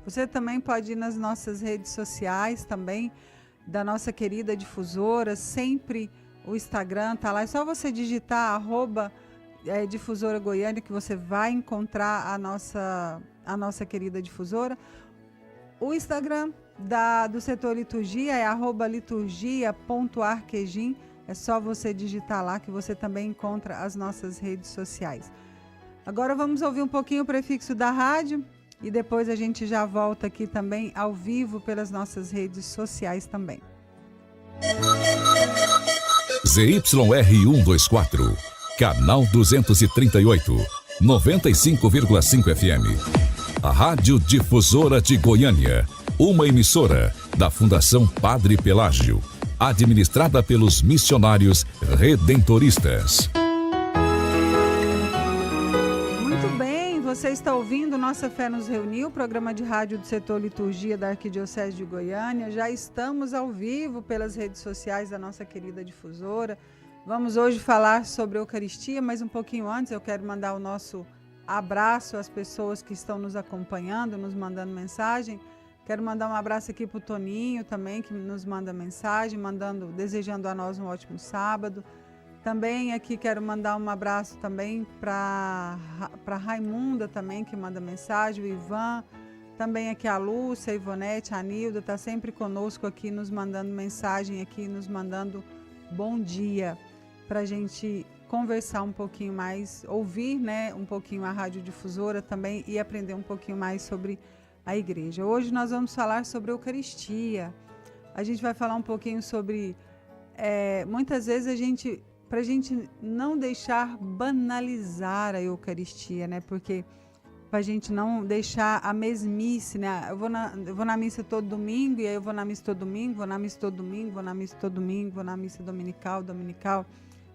Você também pode ir nas nossas redes sociais também, da nossa querida difusora, sempre o Instagram tá lá. É só você digitar @difusora Goiânia que você vai encontrar a nossa querida difusora. O Instagram do setor liturgia é @liturgia.arquejim. É só você digitar lá que você também encontra as nossas redes sociais. Agora vamos ouvir um pouquinho o prefixo da rádio e depois a gente já volta aqui também ao vivo pelas nossas redes sociais também. ZYR124, canal 238, 95,5 FM. A Rádio Difusora de Goiânia, uma emissora da Fundação Padre Pelágio, administrada pelos missionários redentoristas. Muito bem, você está ouvindo Nossa Fé nos Reuniu, programa de rádio do setor liturgia da Arquidiocese de Goiânia. Já estamos ao vivo pelas redes sociais da nossa querida difusora. Vamos hoje falar sobre a Eucaristia, mas um pouquinho antes eu quero mandar o nosso abraço às pessoas que estão nos acompanhando, nos mandando mensagem. Quero mandar um abraço aqui para o Toninho também, que nos manda mensagem, desejando a nós um ótimo sábado. Também aqui quero mandar um abraço também para Raimunda também, que manda mensagem, o Ivan, também aqui a Lúcia, a Ivonete, a Nilda, está sempre conosco aqui, nos mandando mensagem aqui, nos mandando bom dia, para a gente conversar um pouquinho mais, ouvir, né, um pouquinho a Rádio Difusora também e aprender um pouquinho mais sobre a igreja. Hoje nós vamos falar sobre a Eucaristia. A gente vai falar um pouquinho sobre, muitas vezes para a gente não deixar banalizar a Eucaristia, né? Porque para a gente não deixar a mesmice, né? Eu vou na missa todo domingo, e aí eu vou na missa todo domingo, vou na missa todo domingo, vou na missa todo domingo, vou na missa dominical.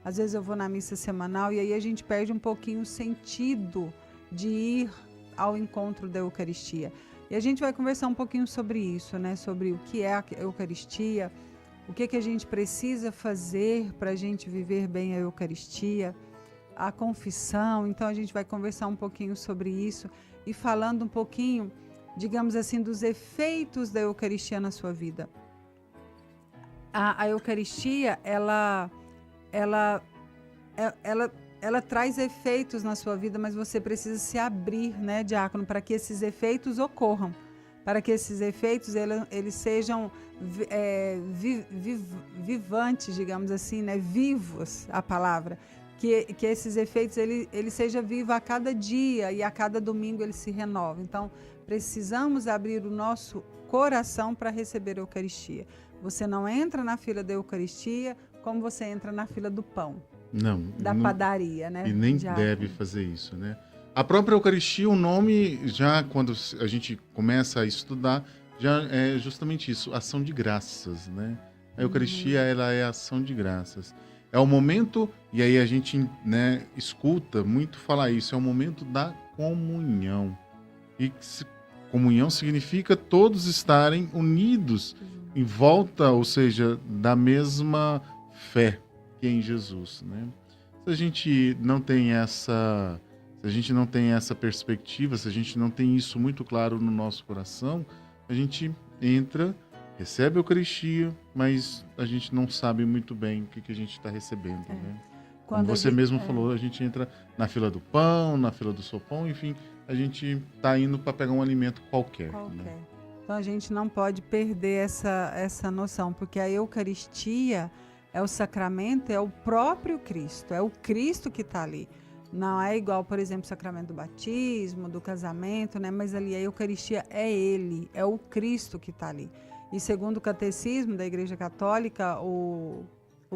Às vezes eu vou na missa semanal, e aí a gente perde um pouquinho o sentido de ir ao encontro da Eucaristia. E a gente vai conversar um pouquinho sobre isso, né? Sobre o que é a Eucaristia, o que a gente precisa fazer para a gente viver bem a Eucaristia, a confissão. Então a gente vai conversar um pouquinho sobre isso e falando um pouquinho, digamos assim, dos efeitos da Eucaristia na sua vida. A Eucaristia, ela traz efeitos na sua vida, mas você precisa se abrir, né, diácono, para que esses efeitos ocorram, para que esses efeitos eles sejam vivantes, digamos assim, né, vivos, a palavra, que esses efeitos ele seja vivo a cada dia e a cada domingo ele se renova. Então, precisamos abrir o nosso coração para receber a Eucaristia. Você não entra na fila da Eucaristia como você entra na fila do pão. Não. Padaria, né? E nem deve fazer isso, né? A própria Eucaristia, o nome, já quando a gente começa a estudar, já é justamente isso, ação de graças, né? A Eucaristia, ela é ação de graças. É o momento, e aí a gente, né, escuta muito falar isso, é o momento da comunhão. E comunhão significa todos estarem unidos em volta, ou seja, da mesma fé que é em Jesus, né? Se a gente não tem essa perspectiva, se a gente não tem isso muito claro no nosso coração, a gente entra, recebe a Eucaristia, mas a gente não sabe muito bem o que a gente está recebendo, né? Como você mesmo falou, a gente entra na fila do pão, na fila do sopão, enfim, a gente está indo para pegar um alimento qualquer. Né? Então a gente não pode perder essa noção, porque a Eucaristia é o sacramento, é o próprio Cristo, é o Cristo que está ali. Não é igual, por exemplo, o sacramento do batismo, do casamento, né? Mas ali a Eucaristia é Ele, é o Cristo que está ali. E segundo o Catecismo da Igreja Católica, o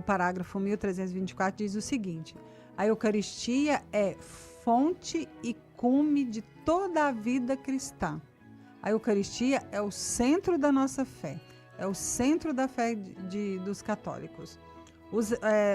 parágrafo 1324 diz o seguinte: a Eucaristia é fonte e cume de toda a vida cristã. A Eucaristia é o centro da nossa fé, é o centro da fé dos católicos.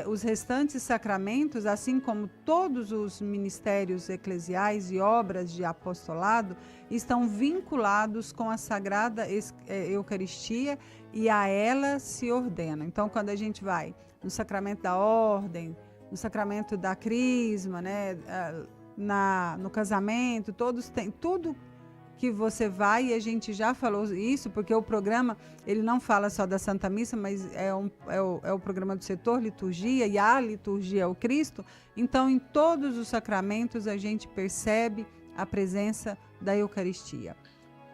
Os restantes sacramentos, assim como todos os ministérios eclesiais e obras de apostolado, estão vinculados com a Sagrada Eucaristia e a ela se ordena. Então, quando a gente vai no sacramento da ordem, no sacramento da crisma, né, no casamento, todos têm tudo que você vai, e a gente já falou isso, porque o programa, ele não fala só da Santa Missa, mas é o programa do setor liturgia, e a liturgia é o Cristo. Então, em todos os sacramentos, a gente percebe a presença da Eucaristia.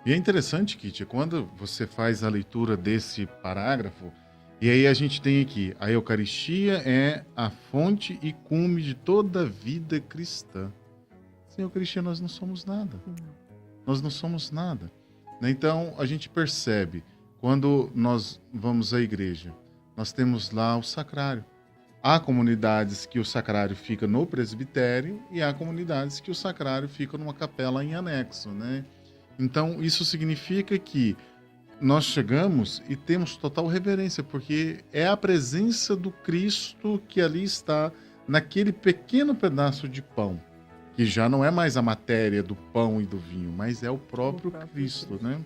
E é interessante, Kitty, quando você faz a leitura desse parágrafo, e aí a gente tem aqui, a Eucaristia é a fonte e cume de toda a vida cristã. Sem Eucaristia nós não somos nada. Nós não somos nada. Então, a gente percebe, quando nós vamos à igreja, nós temos lá o sacrário. Há comunidades que o sacrário fica no presbitério e há comunidades que o sacrário fica numa capela em anexo, né? Então, isso significa que nós chegamos e temos total reverência, porque é a presença do Cristo que ali está naquele pequeno pedaço de pão, que já não é mais a matéria do pão e do vinho, mas é o próprio Cristo, né?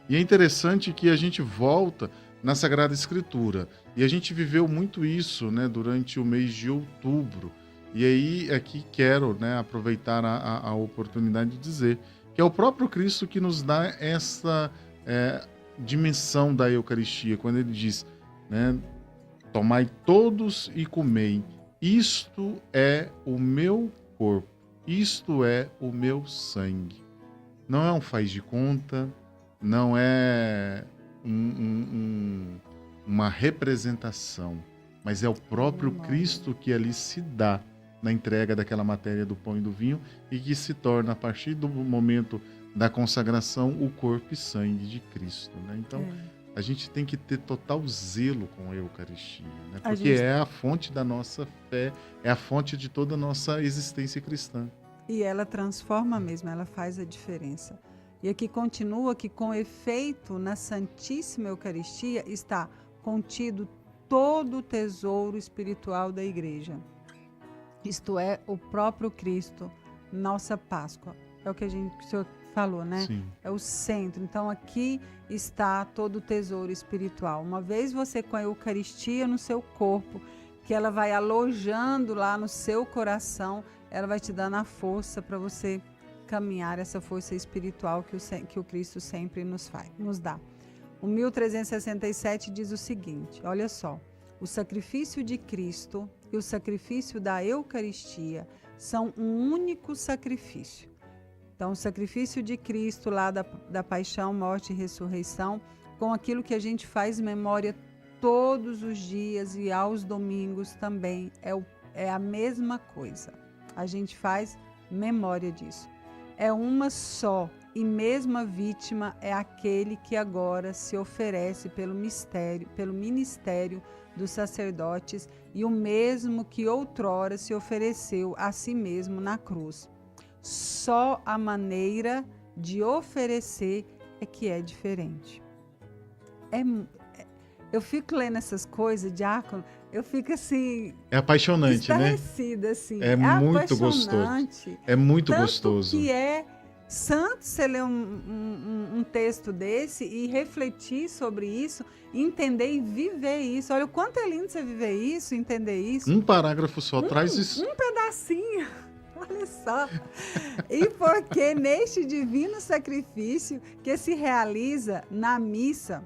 E é interessante que a gente volta na Sagrada Escritura, e a gente viveu muito isso, né, durante o mês de outubro. E aí, aqui quero, né, aproveitar a oportunidade de dizer que é o próprio Cristo que nos dá essa dimensão da Eucaristia, quando ele diz, né, tomai todos e comei, isto é o meu corpo, isto é o meu sangue. Não é um faz de conta, não é uma representação, mas é o próprio Cristo que ali se dá na entrega daquela matéria do pão e do vinho e que se torna, a partir do momento da consagração, o corpo e sangue de Cristo, né? Então, a gente tem que ter total zelo com a Eucaristia, né? Porque é a fonte da nossa fé, é a fonte de toda a nossa existência cristã. E ela transforma mesmo, ela faz a diferença. E aqui continua que, com efeito, na Santíssima Eucaristia está contido todo o tesouro espiritual da Igreja. Isto é, o próprio Cristo, nossa Páscoa. É o que o senhor falou, né? Sim. É o centro. Então, aqui está todo o tesouro espiritual. Uma vez você com a Eucaristia no seu corpo, que ela vai alojando lá no seu coração, ela vai te dando a força para você caminhar, essa força espiritual que o Cristo sempre nos dá. O 1367 diz o seguinte, olha só, o sacrifício de Cristo e o sacrifício da Eucaristia são um único sacrifício. Então, o sacrifício de Cristo lá da paixão, morte e ressurreição, com aquilo que a gente faz memória todos os dias e aos domingos também, é a mesma coisa. A gente faz memória disso. É uma só e mesma vítima é aquele que agora se oferece pelo ministério dos sacerdotes e o mesmo que outrora se ofereceu a si mesmo na cruz. Só a maneira de oferecer é que é diferente. Eu fico lendo essas coisas, diácono, eu fico assim... É apaixonante, né? Estarrecida, assim. É muito gostoso. É muito gostoso. Que é santo você ler um texto desse e refletir sobre isso, entender e viver isso. Olha o quanto é lindo você viver isso, entender isso. Um parágrafo só traz isso. Um pedacinho. Olha só. E porque neste divino sacrifício que se realiza na missa,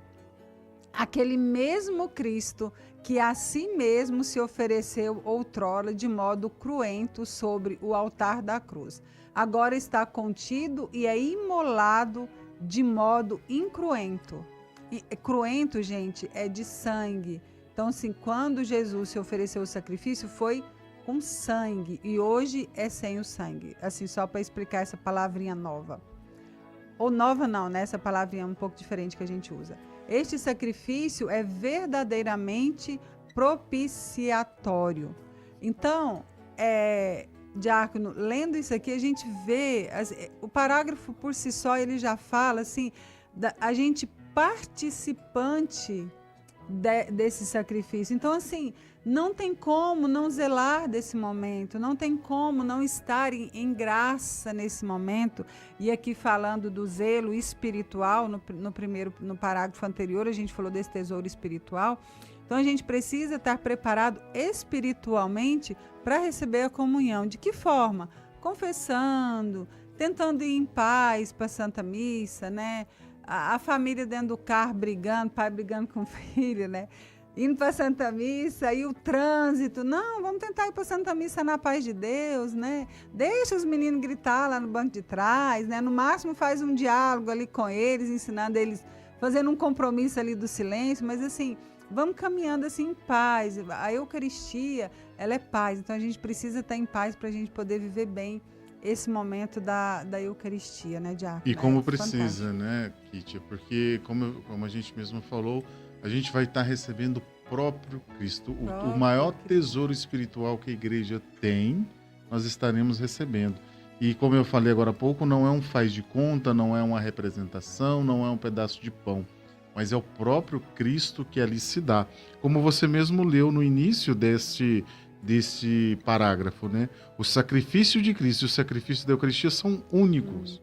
aquele mesmo Cristo que a si mesmo se ofereceu outrora de modo cruento sobre o altar da cruz, agora está contido e é imolado de modo incruento. E, cruento, gente, é de sangue. Então, assim, quando Jesus se ofereceu o sacrifício, foi com sangue, e hoje é sem o sangue. Assim, só para explicar essa palavrinha nova. Ou nova não, né? Essa palavrinha é um pouco diferente que a gente usa. Este sacrifício é verdadeiramente propiciatório. Então, diácono, lendo isso aqui, a gente vê, o parágrafo por si só, ele já fala assim, a gente participante desse sacrifício. Então, assim, não tem como não zelar desse momento, não tem como não estar em graça nesse momento. E aqui falando do zelo espiritual, no parágrafo anterior a gente falou desse tesouro espiritual. Então a gente precisa estar preparado espiritualmente para receber a comunhão. De que forma? Confessando, tentando ir em paz para a Santa Missa, né? A família dentro do carro brigando, pai brigando com o filho, né? Indo para a Santa Missa, e o trânsito, não, vamos tentar ir para a Santa Missa na paz de Deus, né? Deixa os meninos gritar lá no banco de trás, né? No máximo faz um diálogo ali com eles, ensinando eles, fazendo um compromisso ali do silêncio, mas assim, vamos caminhando assim em paz. A Eucaristia, ela é paz, então a gente precisa estar em paz para a gente poder viver bem esse momento da Eucaristia, né, Diácono? E como precisa, né, Kítia? Porque, como a gente mesmo falou, a gente vai estar recebendo o próprio Cristo. O maior tesouro espiritual que a igreja tem, nós estaremos recebendo. E como eu falei agora há pouco, não é um faz de conta, não é uma representação, não é um pedaço de pão, mas é o próprio Cristo que ali se dá. Como você mesmo leu no início deste parágrafo, né? O sacrifício de Cristo e o sacrifício da Eucaristia são únicos.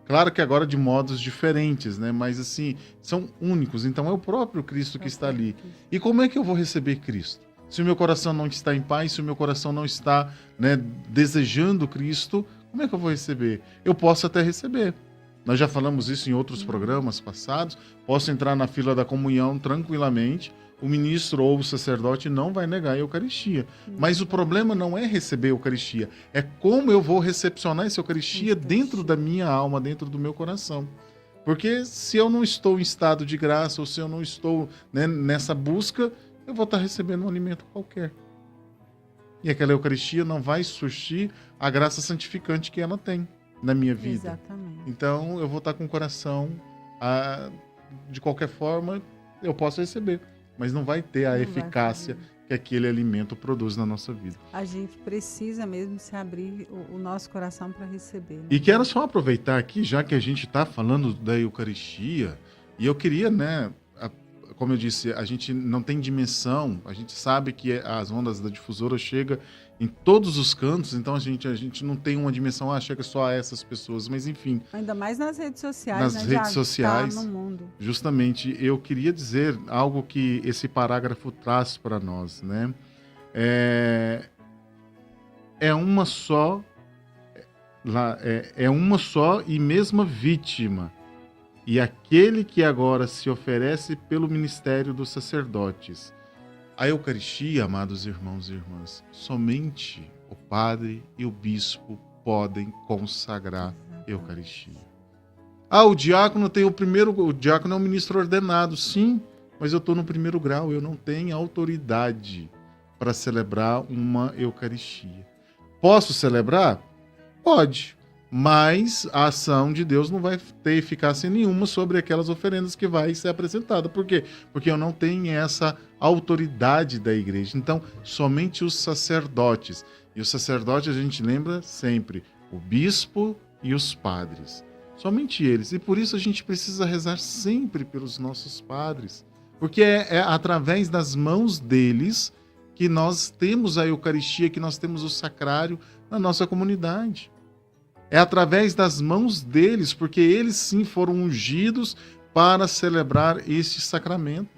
Claro que agora de modos diferentes, né? Mas assim, são únicos. Então é o próprio Cristo que está ali. E como é que eu vou receber Cristo? Se o meu coração não está em paz, se o meu coração não está, né, desejando Cristo, como é que eu vou receber? Eu posso até receber. Nós já falamos isso em outros programas passados. Posso entrar na fila da comunhão tranquilamente. O ministro ou o sacerdote não vai negar a Eucaristia. Mas o problema não é receber a Eucaristia, é como eu vou recepcionar essa Eucaristia dentro da minha alma, dentro do meu coração. Porque se eu não estou em estado de graça, ou se eu não estou, né, nessa busca, eu vou estar recebendo um alimento qualquer. E aquela Eucaristia não vai surgir a graça santificante que ela tem na minha vida. Exatamente. Então eu vou estar com o coração, de qualquer forma, eu posso receber. Mas não vai ter a eficácia que aquele alimento produz na nossa vida. A gente precisa mesmo se abrir o nosso coração para receber. Né? E quero só aproveitar aqui, já que a gente está falando da Eucaristia, e eu queria, né, como eu disse, a gente não tem dimensão, a gente sabe que as ondas da difusora chegam em todos os cantos, então a gente não tem uma dimensão, chega só a essas pessoas, mas enfim. Ainda mais nas redes sociais, nas né? redes sociais, tá no mundo. Justamente, eu queria dizer algo que esse parágrafo traz para nós, né? É uma só e mesma vítima. E aquele que agora se oferece pelo ministério dos sacerdotes. A Eucaristia, amados irmãos e irmãs, somente o padre e o bispo podem consagrar a Eucaristia. O diácono o diácono é um ministro ordenado, sim, mas eu estou no primeiro grau, eu não tenho autoridade para celebrar uma Eucaristia. Posso celebrar? Pode. Mas a ação de Deus não vai ter eficácia nenhuma sobre aquelas oferendas que vai ser apresentada. Por quê? Porque eu não tenho essa autoridade da igreja. Então, somente os sacerdotes. E os sacerdotes, a gente lembra sempre, o bispo e os padres. Somente eles. E por isso a gente precisa rezar sempre pelos nossos padres. Porque é através das mãos deles que nós temos a Eucaristia, que nós temos o sacrário na nossa comunidade. É através das mãos deles, porque eles sim foram ungidos para celebrar este sacramento.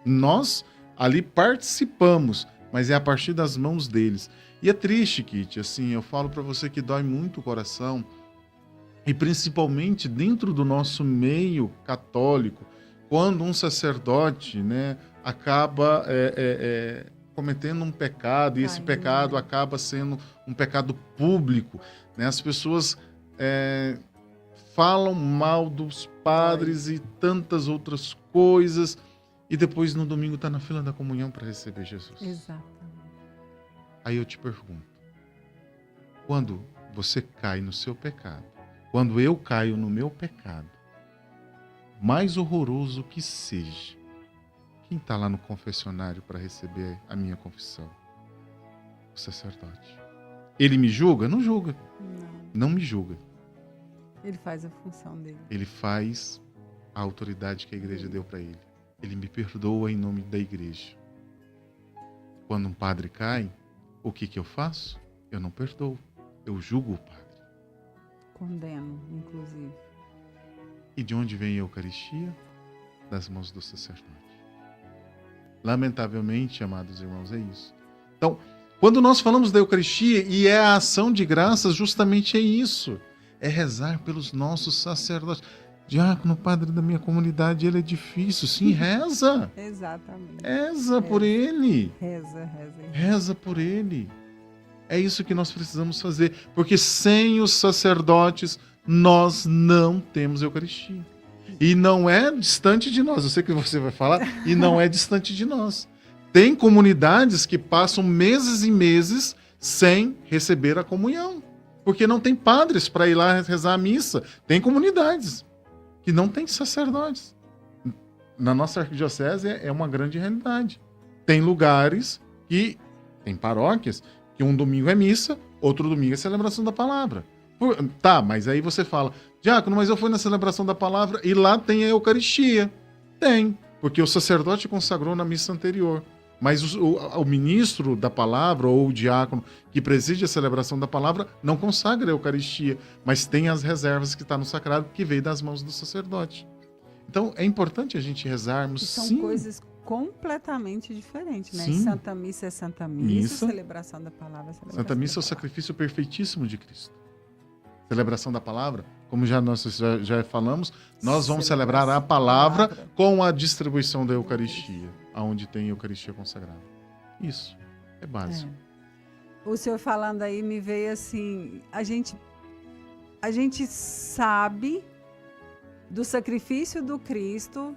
Nós ali participamos, mas é a partir das mãos deles. E é triste, Kitty, assim, eu falo para você que dói muito o coração, e principalmente dentro do nosso meio católico, quando um sacerdote, né, acaba cometendo um pecado, e esse pecado acaba sendo um pecado público, né? As pessoas falam mal dos padres e tantas outras coisas, e depois no domingo está na fila da comunhão para receber Jesus. Exatamente. Aí eu te pergunto, quando você cai no seu pecado, quando eu caio no meu pecado, mais horroroso que seja, quem está lá no confessionário para receber a minha confissão? O sacerdote. Ele me julga? Não julga. Não me julga. Ele faz a função dele. Ele faz a autoridade que a igreja deu para ele. Ele me perdoa em nome da igreja. Quando um padre cai, o que eu faço? Eu não perdoo. Eu julgo o padre. Condeno, inclusive. E de onde vem a Eucaristia? Das mãos do sacerdote. Lamentavelmente, amados irmãos, é isso. Então, quando nós falamos da Eucaristia, e é a ação de graças, justamente é isso. é rezar pelos nossos sacerdotes. Diácono, padre da minha comunidade, ele é difícil. Sim, reza. Exatamente. Reza por ele. Reza. Reza por ele. É isso que nós precisamos fazer. Porque sem os sacerdotes, nós não temos Eucaristia. E não é distante de nós. Eu sei que você vai falar. E não é distante de nós. Tem comunidades que passam meses e meses sem receber a comunhão. Porque não tem padres para ir lá rezar a missa. Tem comunidades que não tem sacerdotes. Na nossa arquidiocese é uma grande realidade. Tem lugares que, tem paróquias, que um domingo é missa, outro domingo é celebração da palavra. Tá, mas aí você fala, diácono, mas eu fui na celebração da palavra e lá tem a Eucaristia. Tem, porque o sacerdote consagrou na missa anterior. Mas o ministro da palavra ou o diácono que preside a celebração da palavra não consagra a Eucaristia, mas tem as reservas que está no sagrado que veio das mãos do sacerdote. Então é importante a gente rezarmos. São sim. coisas completamente diferentes, né? Sim. Santa Missa é Santa Missa, celebração da palavra é celebração Santa Missa é o sacrifício perfeitíssimo de Cristo. Celebração da palavra, como nós já falamos, nós vamos celebrar a palavra com a distribuição da Eucaristia, aonde tem Eucaristia consagrada. Isso é básico. O senhor falando aí me veio assim, a gente sabe do sacrifício do Cristo,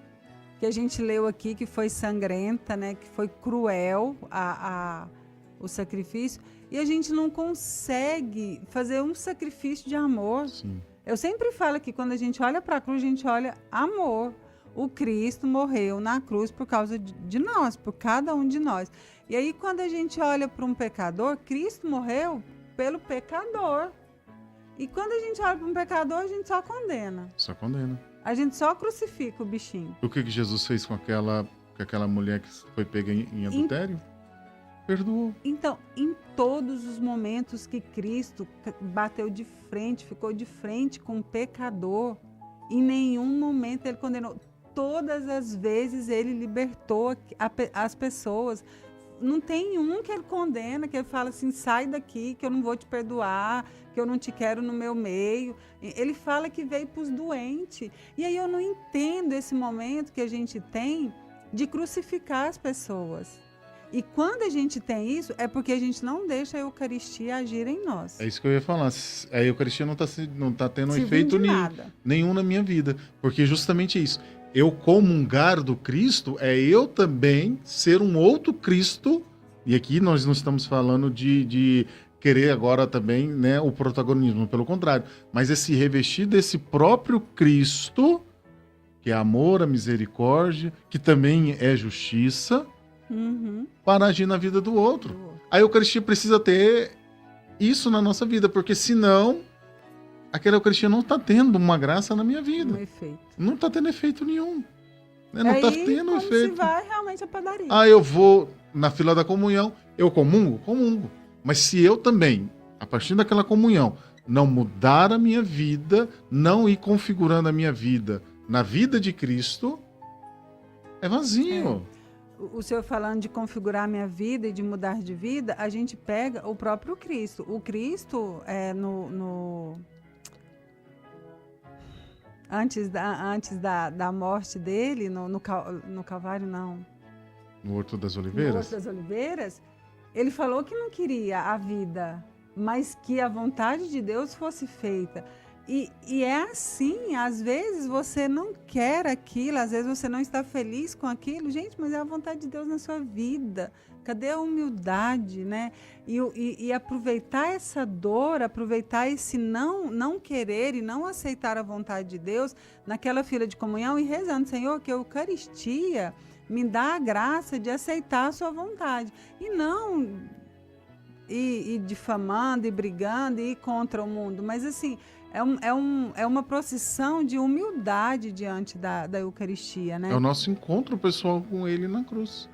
que a gente leu aqui, que foi sangrenta, né, que foi cruel o sacrifício, e a gente não consegue fazer um sacrifício de amor. Sim. Eu sempre falo que quando a gente olha para a cruz, a gente olha amor. O Cristo morreu na cruz por causa de nós, por cada um de nós. E aí, quando a gente olha para um pecador, Cristo morreu pelo pecador. E quando a gente olha para um pecador, a gente só condena. Só condena. A gente só crucifica o bichinho. O que Jesus fez com aquela mulher que foi pega em adultério? Perdoou. Então, em todos os momentos que Cristo bateu de frente, ficou de frente com o pecador, em nenhum momento ele condenou. Todas as vezes ele libertou as pessoas. Não tem um que ele condena, que ele fala assim, sai daqui, que eu não vou te perdoar, que eu não te quero no meu meio. Ele fala que veio para os doentes. E aí eu não entendo esse momento que a gente tem de crucificar as pessoas. E quando a gente tem isso, é porque a gente não deixa a Eucaristia agir em nós. É isso que eu ia falar. A Eucaristia não tá tendo um efeito nenhum na minha vida. Porque justamente isso. Eu comungar do Cristo é eu também ser um outro Cristo. E aqui nós não estamos falando de querer agora também, né, o protagonismo. Pelo contrário. Mas é se revestir desse próprio Cristo, que é amor, a misericórdia, que também é justiça, para agir na vida do outro. A Eucaristia precisa ter isso na nossa vida, porque senão aquela Eucaristia não está tendo uma graça na minha vida. Um efeito. Não está tendo efeito nenhum. Né? Não está tendo efeito. Se vai realmente a padaria. Eu vou na fila da comunhão, eu comungo? Comungo. Mas se eu também, a partir daquela comunhão, não mudar a minha vida, não ir configurando a minha vida na vida de Cristo, é vazio. O senhor falando de configurar a minha vida e de mudar de vida, a gente pega o próprio Cristo. O Cristo, antes da morte dele, no Calvário, não. No Horto das Oliveiras? No Horto das Oliveiras, ele falou que não queria a vida, mas que a vontade de Deus fosse feita. E é assim, às vezes você não quer aquilo, às vezes você não está feliz com aquilo. Gente, mas é a vontade de Deus na sua vida. Cadê a humildade, né? E aproveitar essa dor, aproveitar esse não querer e não aceitar a vontade de Deus naquela fila de comunhão e rezando, Senhor, que a Eucaristia me dá a graça de aceitar a sua vontade. E não ir difamando e brigando e ir contra o mundo, mas assim... É uma procissão de humildade diante da Eucaristia, né? É o nosso encontro pessoal com ele na cruz.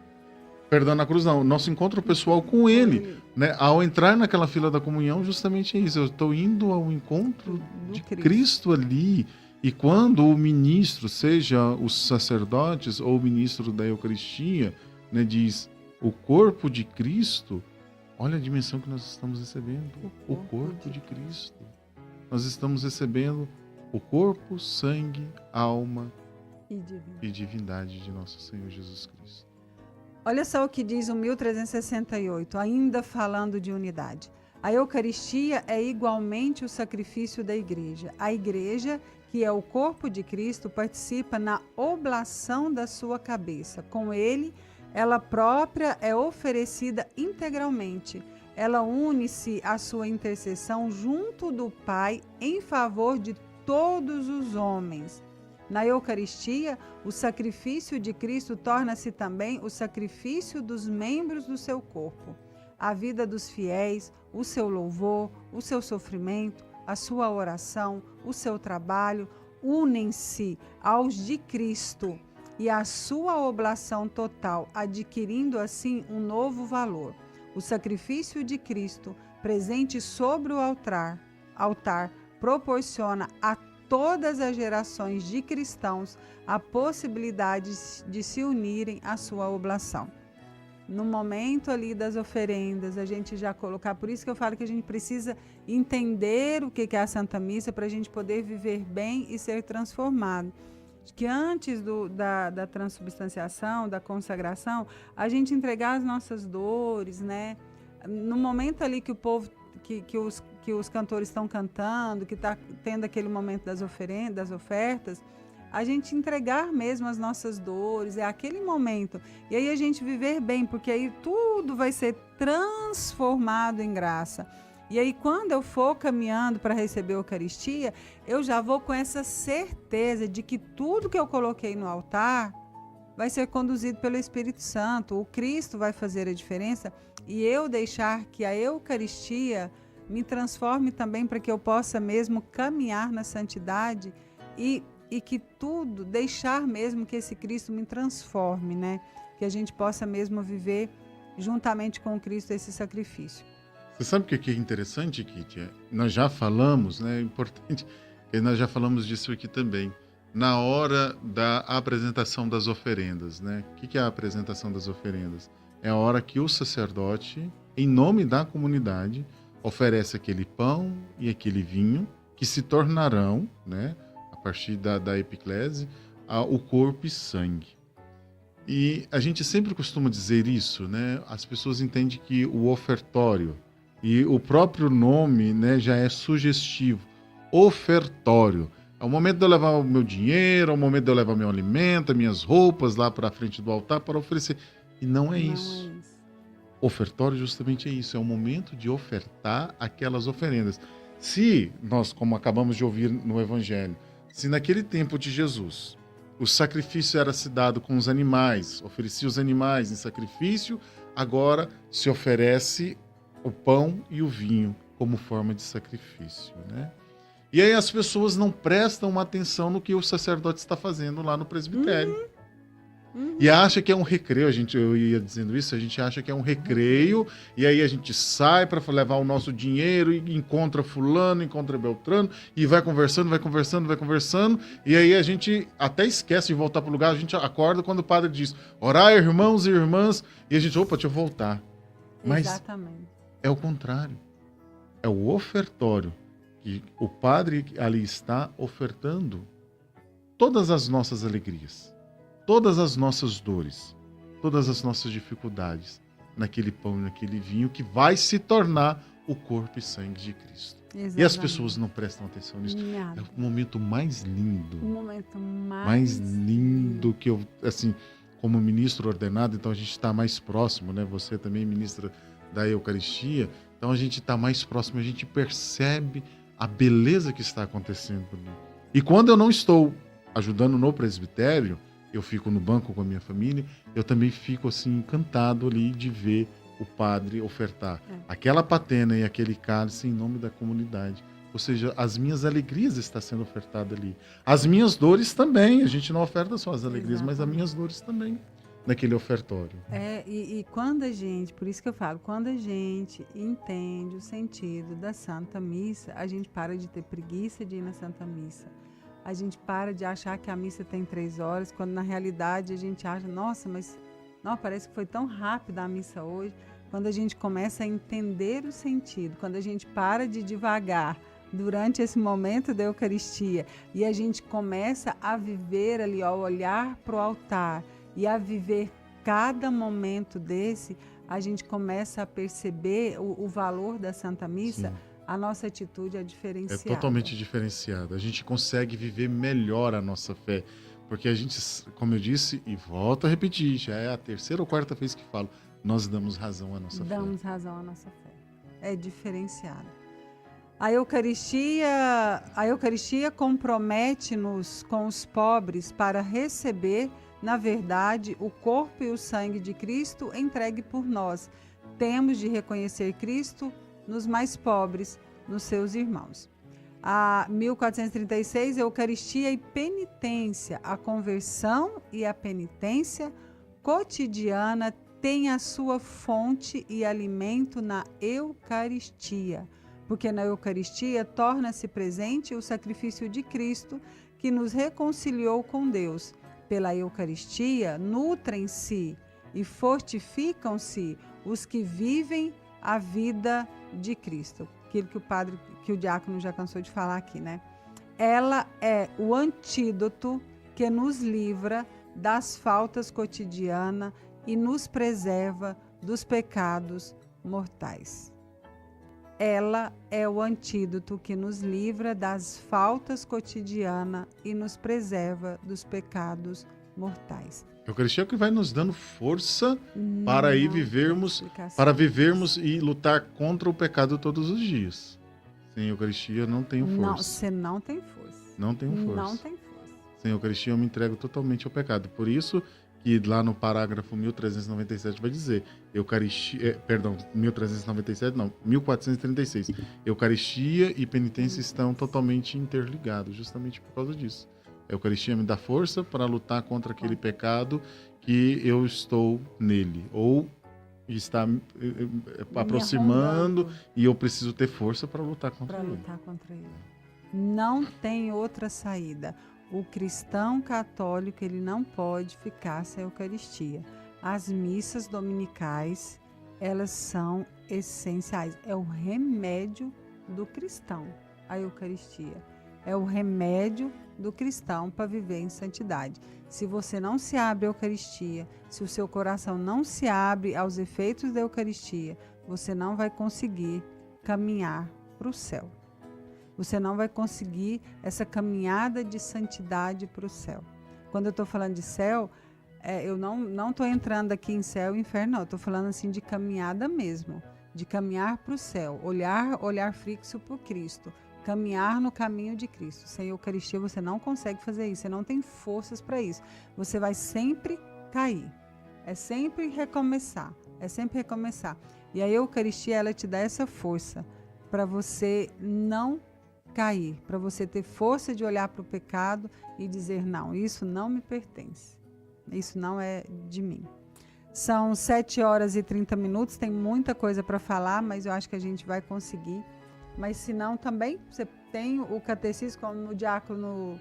Perdão, na cruz não. Nosso encontro pessoal com ele. Né? Ao entrar naquela fila da comunhão, justamente é isso. Eu estou indo ao encontro de Cristo ali. E quando o ministro, seja os sacerdotes ou o ministro da Eucaristia, né, diz o corpo de Cristo, olha a dimensão que nós estamos recebendo. O corpo de Cristo. nós estamos recebendo o corpo, sangue, alma e divindade de nosso Senhor Jesus Cristo. Olha só o que diz o 1368, ainda falando de unidade. A Eucaristia é igualmente o sacrifício da Igreja. A Igreja, que é o corpo de Cristo, participa na oblação da sua cabeça. Com ele, ela própria é oferecida integralmente. Ela une-se à sua intercessão junto do Pai em favor de todos os homens. Na Eucaristia, o sacrifício de Cristo torna-se também o sacrifício dos membros do seu corpo. A vida dos fiéis, o seu louvor, o seu sofrimento, a sua oração, o seu trabalho, unem-se aos de Cristo e à sua oblação total, adquirindo assim um novo valor. O sacrifício de Cristo, presente sobre o altar proporciona a todas as gerações de cristãos a possibilidade de se unirem à sua oblação. No momento ali das oferendas, a gente já colocar, por isso que eu falo que a gente precisa entender o que é a Santa Missa para a gente poder viver bem e ser transformado. Que antes da transubstanciação, da consagração, a gente entregar as nossas dores, né? No momento ali que o povo, que os cantores estão cantando, que está tendo aquele momento das ofertas, a gente entregar mesmo as nossas dores, é aquele momento. E aí a gente viver bem, porque aí tudo vai ser transformado em graça. E aí quando eu for caminhando para receber a Eucaristia, eu já vou com essa certeza de que tudo que eu coloquei no altar vai ser conduzido pelo Espírito Santo. O Cristo vai fazer a diferença e eu deixar que a Eucaristia me transforme também para que eu possa mesmo caminhar na santidade e que tudo, deixar mesmo que esse Cristo me transforme, né? Que a gente possa mesmo viver juntamente com o Cristo esse sacrifício. Você sabe o que é interessante, Kitty? Nós já falamos, né? É importante, que nós já falamos disso aqui também. Na hora da apresentação das oferendas, né? O que é a apresentação das oferendas? É a hora que o sacerdote, em nome da comunidade, oferece aquele pão e aquele vinho que se tornarão, né? A partir da epiclese, o corpo e sangue. E a gente sempre costuma dizer isso, né? As pessoas entendem que o ofertório, e o próprio nome, né, já é sugestivo. Ofertório. É o momento de eu levar o meu dinheiro, é o momento de eu levar meu alimento, minhas roupas lá para a frente do altar para oferecer. E não é isso. Ofertório justamente é isso. É o momento de ofertar aquelas oferendas. Se nós, como acabamos de ouvir no Evangelho, se naquele tempo de Jesus o sacrifício era se dado com os animais, oferecia os animais em sacrifício, agora se oferece o pão e o vinho como forma de sacrifício, né? E aí as pessoas não prestam atenção no que o sacerdote está fazendo lá no presbitério. E acha que é um recreio, eu ia dizendo isso, a gente acha que é um recreio, e aí a gente sai para levar o nosso dinheiro e encontra fulano, encontra Beltrano, e vai conversando, e aí a gente até esquece de voltar para o lugar, a gente acorda quando o padre diz, orai, irmãos e irmãs, e a gente, opa, deixa eu voltar. Mas exatamente. É o contrário. É o ofertório, que o padre ali está ofertando todas as nossas alegrias, todas as nossas dores, todas as nossas dificuldades, naquele pão e naquele vinho que vai se tornar o corpo e sangue de Cristo. Exatamente. E as pessoas não prestam atenção nisso. Nada. É o momento mais lindo. O momento mais lindo que eu, assim, como ministro ordenado, então a gente está mais próximo, né? Você também ministra da Eucaristia, então a gente está mais próximo, a gente percebe a beleza que está acontecendo ali. E quando eu não estou ajudando no presbitério, eu fico no banco com a minha família, eu também fico assim encantado ali de ver o padre ofertar aquela patena e aquele cálice em nome da comunidade. Ou seja, as minhas alegrias estão sendo ofertadas ali. As minhas dores também, a gente não oferta só as alegrias, mas as minhas dores também naquele ofertório. E quando a gente, por isso que eu falo, quando a gente entende o sentido da Santa Missa, a gente para de ter preguiça de ir na Santa Missa. A gente para de achar que a missa tem 3 horas, quando na realidade a gente acha, nossa, mas não, parece que foi tão rápida a missa hoje. Quando a gente começa a entender o sentido, quando a gente para de divagar durante esse momento da Eucaristia. E a gente começa a viver ali, ao olhar para o altar e a viver cada momento desse, a gente começa a perceber o valor da Santa Missa. Sim. A nossa atitude é diferenciada. É totalmente diferenciada. A gente consegue viver melhor a nossa fé. Porque a gente, como eu disse, e volto a repetir, já é a terceira ou quarta vez que falo, nós damos razão à nossa fé. Damos razão à nossa fé. É diferenciada. A Eucaristia compromete-nos com os pobres para receber, na verdade, o corpo e o sangue de Cristo entregue por nós. Temos de reconhecer Cristo nos mais pobres, nos seus irmãos. A 1436, Eucaristia e penitência. A conversão e a penitência cotidiana têm a sua fonte e alimento na Eucaristia, porque na Eucaristia torna-se presente o sacrifício de Cristo que nos reconciliou com Deus. Pela Eucaristia, nutrem-se e fortificam-se os que vivem a vida de Cristo. Aquilo que o diácono já cansou de falar aqui, né? Ela é o antídoto que nos livra das faltas cotidianas e nos preserva dos pecados mortais. Ela é o antídoto que nos livra das faltas cotidianas e nos preserva dos pecados mortais. A Eucaristia é o que vai nos dando força para aí vivermos e lutar contra o pecado todos os dias. Sem Eucaristia não tenho força. Não, você não tem força. Não tenho força. Não tem força. Sem Eucaristia eu me entrego totalmente ao pecado. Por isso que lá no parágrafo 1397 vai dizer, 1436. Eucaristia e penitência estão totalmente interligados, justamente por causa disso. A Eucaristia me dá força para lutar contra aquele pecado que eu estou nele, ou está aproximando e eu preciso ter força para lutar contra ele. Não tem outra saída. O cristão católico, ele não pode ficar sem a Eucaristia. As missas dominicais, elas são essenciais. É o remédio do cristão, a Eucaristia. É o remédio do cristão para viver em santidade. Se você não se abre à Eucaristia, se o seu coração não se abre aos efeitos da Eucaristia, você não vai conseguir caminhar para o céu. Você não vai conseguir essa caminhada de santidade para o céu. Quando eu estou falando de céu, eu não estou entrando aqui em céu e inferno, não. Eu estou falando assim de caminhada mesmo, de caminhar para o céu, olhar fixo para o Cristo, caminhar no caminho de Cristo. Sem Eucaristia você não consegue fazer isso, você não tem forças para isso. Você vai sempre cair, é sempre recomeçar. E a Eucaristia, ela te dá essa força para você não cair, para você ter força de olhar para o pecado e dizer, não, isso não me pertence, isso não é de mim. São 7h30, tem muita coisa para falar, mas eu acho que a gente vai conseguir. Mas se não, também você tem o catecismo, como o diácono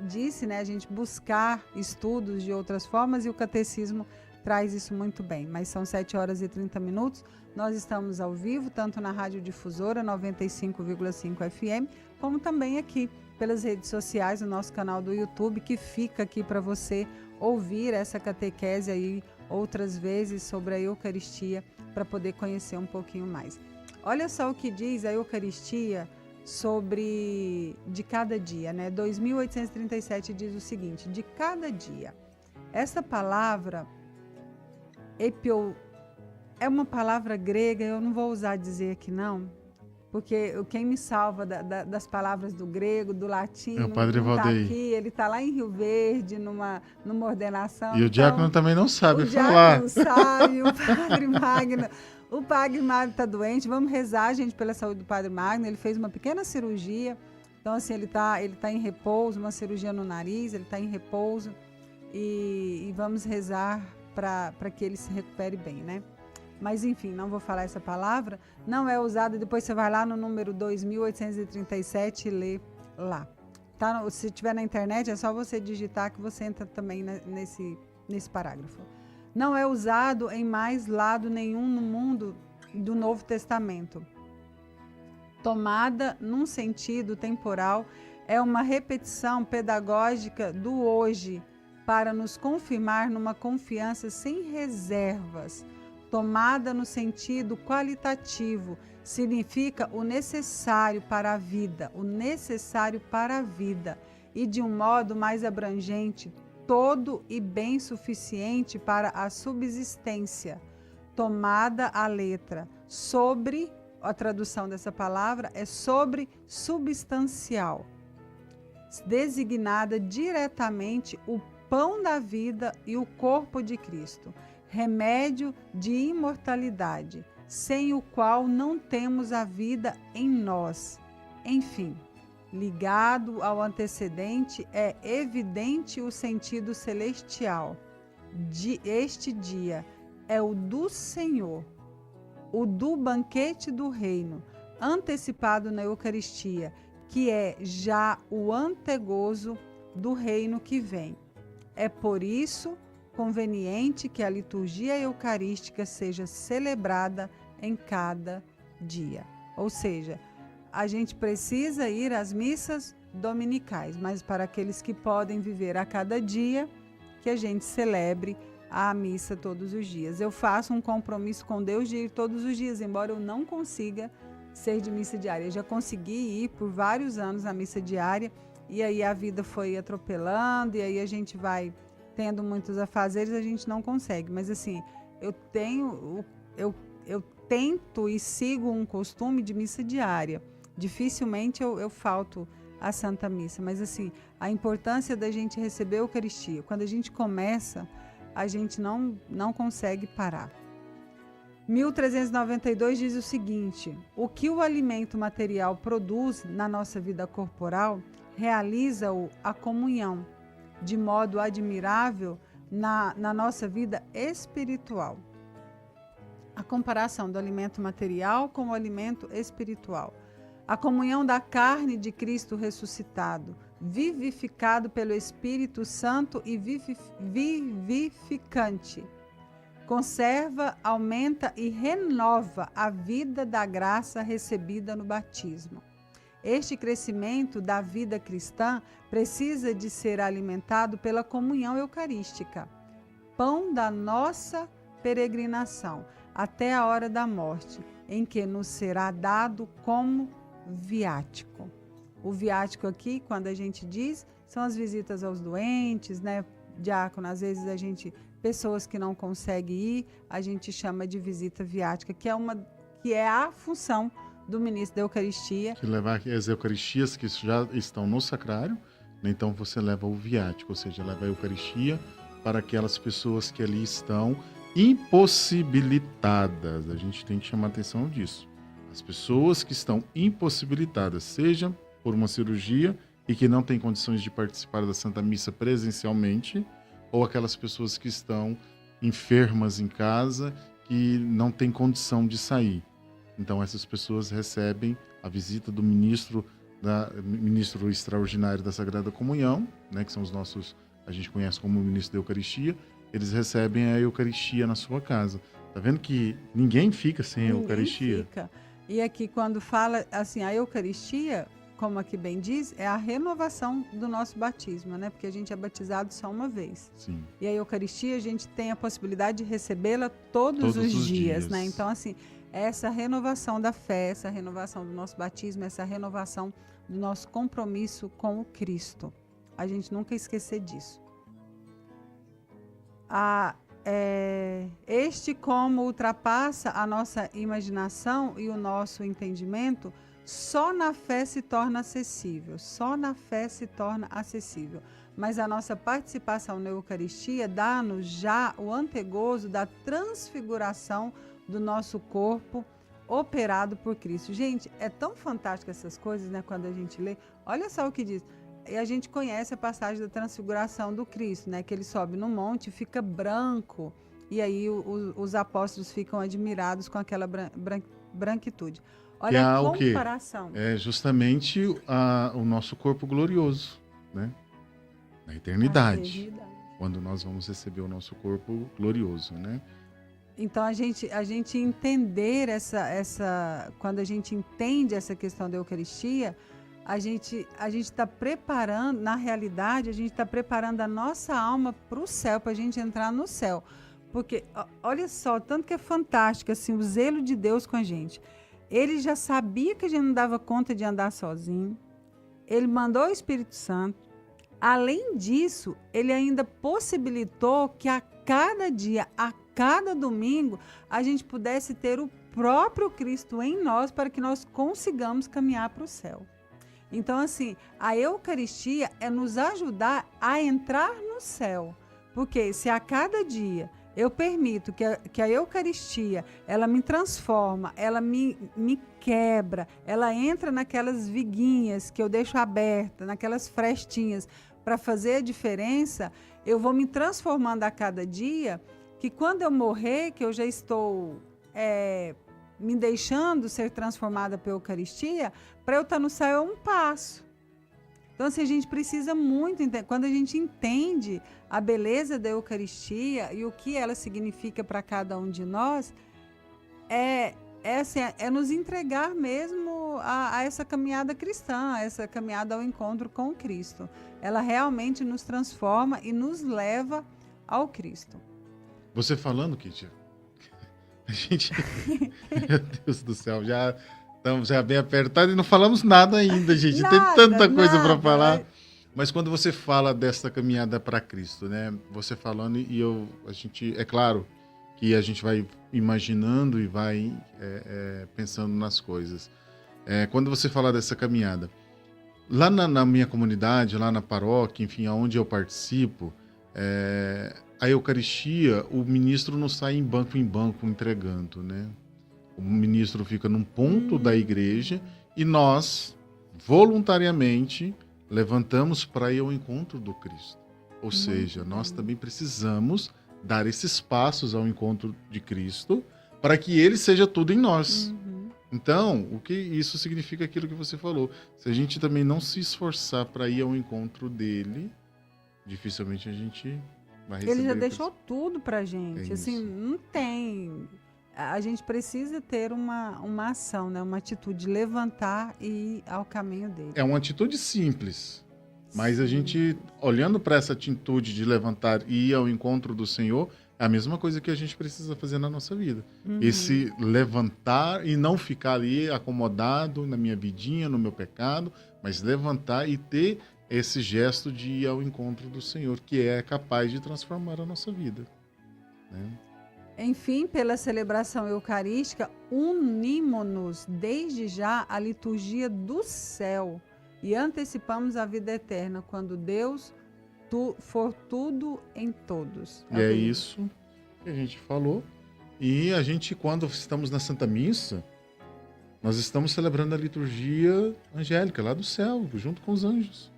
disse, né? A gente buscar estudos de outras formas e o catecismo traz isso muito bem. Mas são 7h30, nós estamos ao vivo, tanto na Rádio Difusora 95,5 FM, como também aqui pelas redes sociais, no nosso canal do YouTube, que fica aqui para você ouvir essa catequese aí outras vezes sobre a Eucaristia, para poder conhecer um pouquinho mais. Olha só o que diz a Eucaristia sobre de cada dia, né? 2837 diz o seguinte, de cada dia. Essa palavra, é uma palavra grega, eu não vou usar dizer aqui não, porque quem me salva das palavras do grego, do latim, é o Padre Valdeir. Tá aqui, ele está lá em Rio Verde, numa ordenação. E o diácono também não sabe falar. O diácono sabe, o Padre Magno. O Padre Magno está doente, vamos rezar, gente, pela saúde do Padre Magno. Ele fez uma pequena cirurgia, então assim, ele tá em repouso, uma cirurgia no nariz, ele está em repouso e vamos rezar para que ele se recupere bem, né? Mas enfim, não vou falar essa palavra, não é usada, depois você vai lá no número 2837 e lê lá. Tá? Se tiver na internet, é só você digitar que você entra também nesse parágrafo. Não é usado em mais lado nenhum no mundo do Novo Testamento. Tomada num sentido temporal, é uma repetição pedagógica do hoje para nos confirmar numa confiança sem reservas. Tomada no sentido qualitativo, significa o necessário para a vida, o necessário para a vida, e de um modo mais abrangente, todo e bem suficiente para a subsistência. Tomada à letra, sobre, a tradução dessa palavra é sobre substancial, designada diretamente o pão da vida e o corpo de Cristo, remédio de imortalidade, sem o qual não temos a vida em nós. Enfim, ligado ao antecedente, é evidente o sentido celestial de este dia, é o do Senhor, o do banquete do reino, antecipado na Eucaristia, que é já o antegozo do reino que vem. É por isso conveniente que a liturgia eucarística seja celebrada em cada dia. Ou seja, a gente precisa ir às missas dominicais, mas para aqueles que podem viver a cada dia, que a gente celebre a missa todos os dias. Eu faço um compromisso com Deus de ir todos os dias, embora eu não consiga ser de missa diária. Eu já consegui ir por vários anos à missa diária, e aí a vida foi atropelando, e aí a gente vai tendo muitos afazeres, a gente não consegue. Mas assim, eu tento e sigo um costume de missa diária. Dificilmente eu falto à Santa Missa, mas assim, a importância da gente receber a Eucaristia. Quando a gente começa, a gente não consegue parar. 1392 diz o seguinte: o que o alimento material produz na nossa vida corporal, realiza-o a comunhão, de modo admirável na nossa vida espiritual. A comparação do alimento material com o alimento espiritual. A comunhão da carne de Cristo ressuscitado, vivificado pelo Espírito Santo e vivificante. Conserva, aumenta e renova a vida da graça recebida no batismo. Este crescimento da vida cristã precisa de ser alimentado pela comunhão eucarística, pão da nossa peregrinação, até a hora da morte, em que nos será dado como viático. O viático aqui, quando a gente diz, são as visitas aos doentes, né? Diácono, às vezes pessoas que não conseguem ir, a gente chama de visita viática, que é a função do ministro da Eucaristia. Que levar as Eucaristias que já estão no sacrário, né? Então você leva o viático, ou seja, leva a Eucaristia para aquelas pessoas que ali estão impossibilitadas. A gente tem que chamar atenção disso. As pessoas que estão impossibilitadas, seja por uma cirurgia e que não têm condições de participar da Santa Missa presencialmente, ou aquelas pessoas que estão enfermas em casa, que não têm condição de sair. Então essas pessoas recebem a visita do ministro extraordinário da Sagrada Comunhão, né, que são os nossos, a gente conhece como ministro da Eucaristia. Eles recebem a Eucaristia na sua casa. Tá vendo que ninguém fica sem a Eucaristia? Fica. E aqui quando fala assim, a Eucaristia, como aqui bem diz, é a renovação do nosso batismo, né? Porque a gente é batizado só uma vez. Sim. E a Eucaristia a gente tem a possibilidade de recebê-la todos os dias, né? Então assim, essa renovação da fé, essa renovação do nosso batismo, essa renovação do nosso compromisso com o Cristo. A gente nunca esquecer disso. Este como ultrapassa a nossa imaginação e o nosso entendimento, só na fé se torna acessível, só na fé se torna acessível. Mas a nossa participação na Eucaristia dá-nos já o antegozo da transfiguração do nosso corpo operado por Cristo. Gente, é tão fantástico essas coisas, né? Quando a gente lê, olha só o que diz. E a gente conhece a passagem da transfiguração do Cristo, né? Que ele sobe no monte, fica branco, e aí os apóstolos ficam admirados com aquela branquitude. Olha a comparação. É justamente o nosso corpo glorioso, né? Na eternidade. Quando nós vamos receber o nosso corpo glorioso, né? Então, a gente entender quando a gente entende essa questão da Eucaristia, a gente está preparando, na realidade, a gente está preparando a nossa alma para o céu, para a gente entrar no céu. Porque, olha só, tanto que é fantástico, assim, o zelo de Deus com a gente. Ele já sabia que a gente não dava conta de andar sozinho. Ele mandou o Espírito Santo. Além disso, ele ainda possibilitou que a cada dia, a cada domingo, a gente pudesse ter o próprio Cristo em nós para que nós consigamos caminhar para o céu. Então, assim, a Eucaristia é nos ajudar a entrar no céu. Porque se a cada dia eu permito que a Eucaristia, ela me transforma, ela me quebra, ela entra naquelas viguinhas que eu deixo abertas, naquelas frestinhas, para fazer a diferença, eu vou me transformando a cada dia, que quando eu morrer, que eu já estou me deixando ser transformada pela Eucaristia, para eu estar no céu é um passo. Então, assim, a gente precisa muito, quando a gente entende a beleza da Eucaristia e o que ela significa para cada um de nós, é nos entregar mesmo a essa caminhada cristã, a essa caminhada ao encontro com Cristo. Ela realmente nos transforma e nos leva ao Cristo. Você falando, Kitty, a gente... Meu Deus do céu, já estamos bem apertados e não falamos nada ainda, gente. Tem tanta coisa para falar. Mas quando você fala dessa caminhada para Cristo, né? Você falando a gente, é claro que a gente vai imaginando e vai pensando nas coisas. Quando você fala dessa caminhada, lá na minha comunidade, lá na paróquia, enfim, aonde eu participo, a Eucaristia, o ministro não sai em banco entregando, né? O ministro fica num ponto da igreja e nós, voluntariamente, levantamos para ir ao encontro do Cristo. Ou seja, nós também precisamos dar esses passos ao encontro de Cristo para que Ele seja tudo em nós. Então, o que isso significa aquilo que você falou. Se a gente também não se esforçar para ir ao encontro dele, dificilmente a gente vai receber. Ele já deixou tudo para a gente. Assim, não tem... A gente precisa ter uma ação, né? Uma atitude, levantar e ir ao caminho dele. É uma atitude simples, mas a gente, olhando para essa atitude de levantar e ir ao encontro do Senhor, é a mesma coisa que a gente precisa fazer na nossa vida. Esse levantar e não ficar ali acomodado na minha vidinha, no meu pecado, mas levantar e ter esse gesto de ir ao encontro do Senhor, que é capaz de transformar a nossa vida, né? Enfim, pela celebração eucarística, unimos-nos desde já à liturgia do céu e antecipamos a vida eterna, quando Deus for tudo em todos. E é isso que a gente falou. E a gente, quando estamos na Santa Missa, nós estamos celebrando a liturgia angélica lá do céu, junto com os anjos.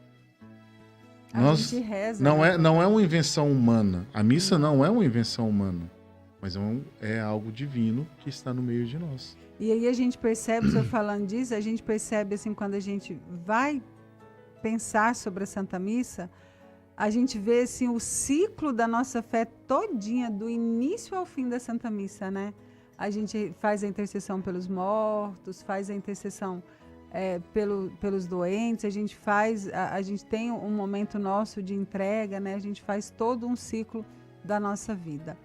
A gente reza. Não é uma invenção humana. A missa não é uma invenção humana. Mas é algo divino que está no meio de nós. E aí a gente percebe, você falando disso, a gente percebe assim, quando a gente vai pensar sobre a Santa Missa, a gente vê assim, o ciclo da nossa fé todinha, do início ao fim da Santa Missa, né? A gente faz a intercessão pelos mortos, faz a intercessão pelos doentes, a gente tem um momento nosso de entrega, né? A gente faz todo um ciclo da nossa vida.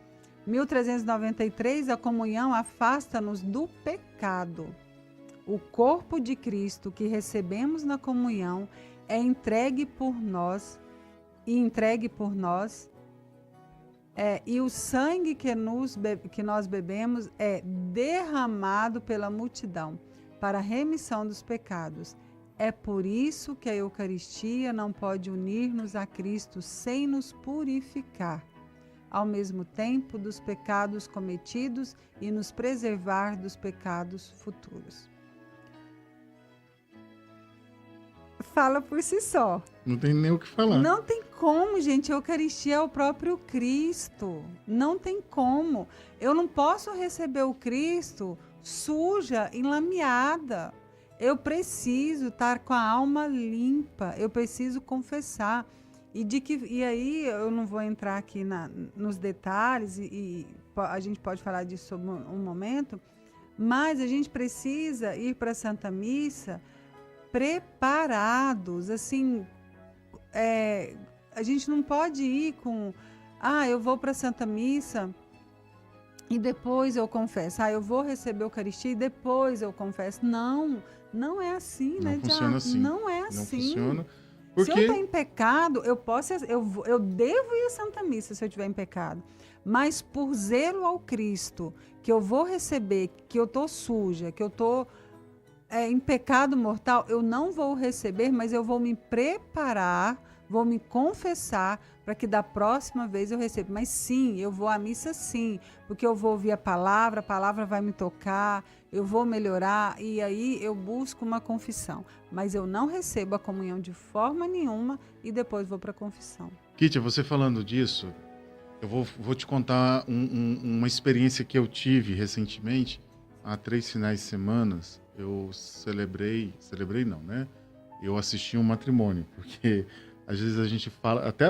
1393, a comunhão afasta-nos do pecado. O corpo de Cristo que recebemos na comunhão é entregue por nós, e o sangue que nós bebemos é derramado pela multidão para a remissão dos pecados. É por isso que a Eucaristia não pode unir-nos a Cristo sem nos purificar, ao mesmo tempo dos pecados cometidos e nos preservar dos pecados futuros. Fala por si só. Não tem nem o que falar. Não tem como, gente. A Eucaristia é o próprio Cristo. Não tem como. Eu não posso receber o Cristo suja, enlameada. Eu preciso estar com a alma limpa. Eu preciso confessar. E aí eu não vou entrar aqui nos detalhes, e a gente pode falar disso sobre um momento, mas a gente precisa ir para a Santa Missa preparados, assim, a gente não pode ir com, eu vou para a Santa Missa e depois eu confesso, eu vou receber a Eucaristia e depois eu confesso. Não é assim, Não né, funciona assim. Não é Não assim. funciona. Se eu estou em pecado, eu devo ir à Santa Missa se eu estiver em pecado. Mas por zelo ao Cristo, que eu vou receber, que eu estou suja, que eu estou em pecado mortal, eu não vou receber, mas eu vou me preparar, vou me confessar para que da próxima vez eu receba. Mas sim, eu vou à missa sim, porque eu vou ouvir a palavra vai me tocar, eu vou melhorar e aí eu busco uma confissão. Mas eu não recebo a comunhão de forma nenhuma e depois vou para a confissão. Kitia, você falando disso, eu vou te contar uma experiência que eu tive recentemente. Há 3 finais de semana, eu celebrei não, né? Eu assisti um matrimônio, porque às vezes a gente fala, até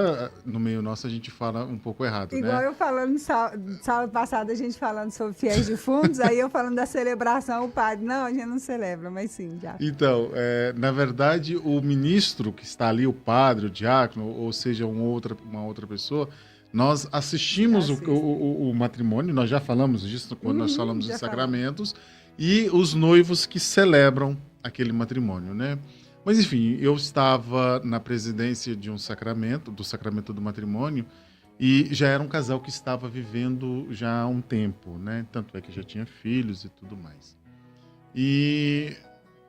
no meio nosso a gente fala um pouco errado, Igual né? eu falando, sábado passado a gente falando sobre fiéis defuntos, aí eu falando da celebração, o padre, não, a gente não celebra, mas sim, já. Então, na verdade, o ministro que está ali, o padre, o diácono, ou seja, uma outra pessoa, nós assistimos o matrimônio, nós já falamos disso quando nós falamos dos sacramentos, e os noivos que celebram aquele matrimônio, né? Mas, enfim, eu estava na presidência de do sacramento do matrimônio, e já era um casal que estava vivendo já há um tempo, né? Tanto é que já tinha filhos e tudo mais. E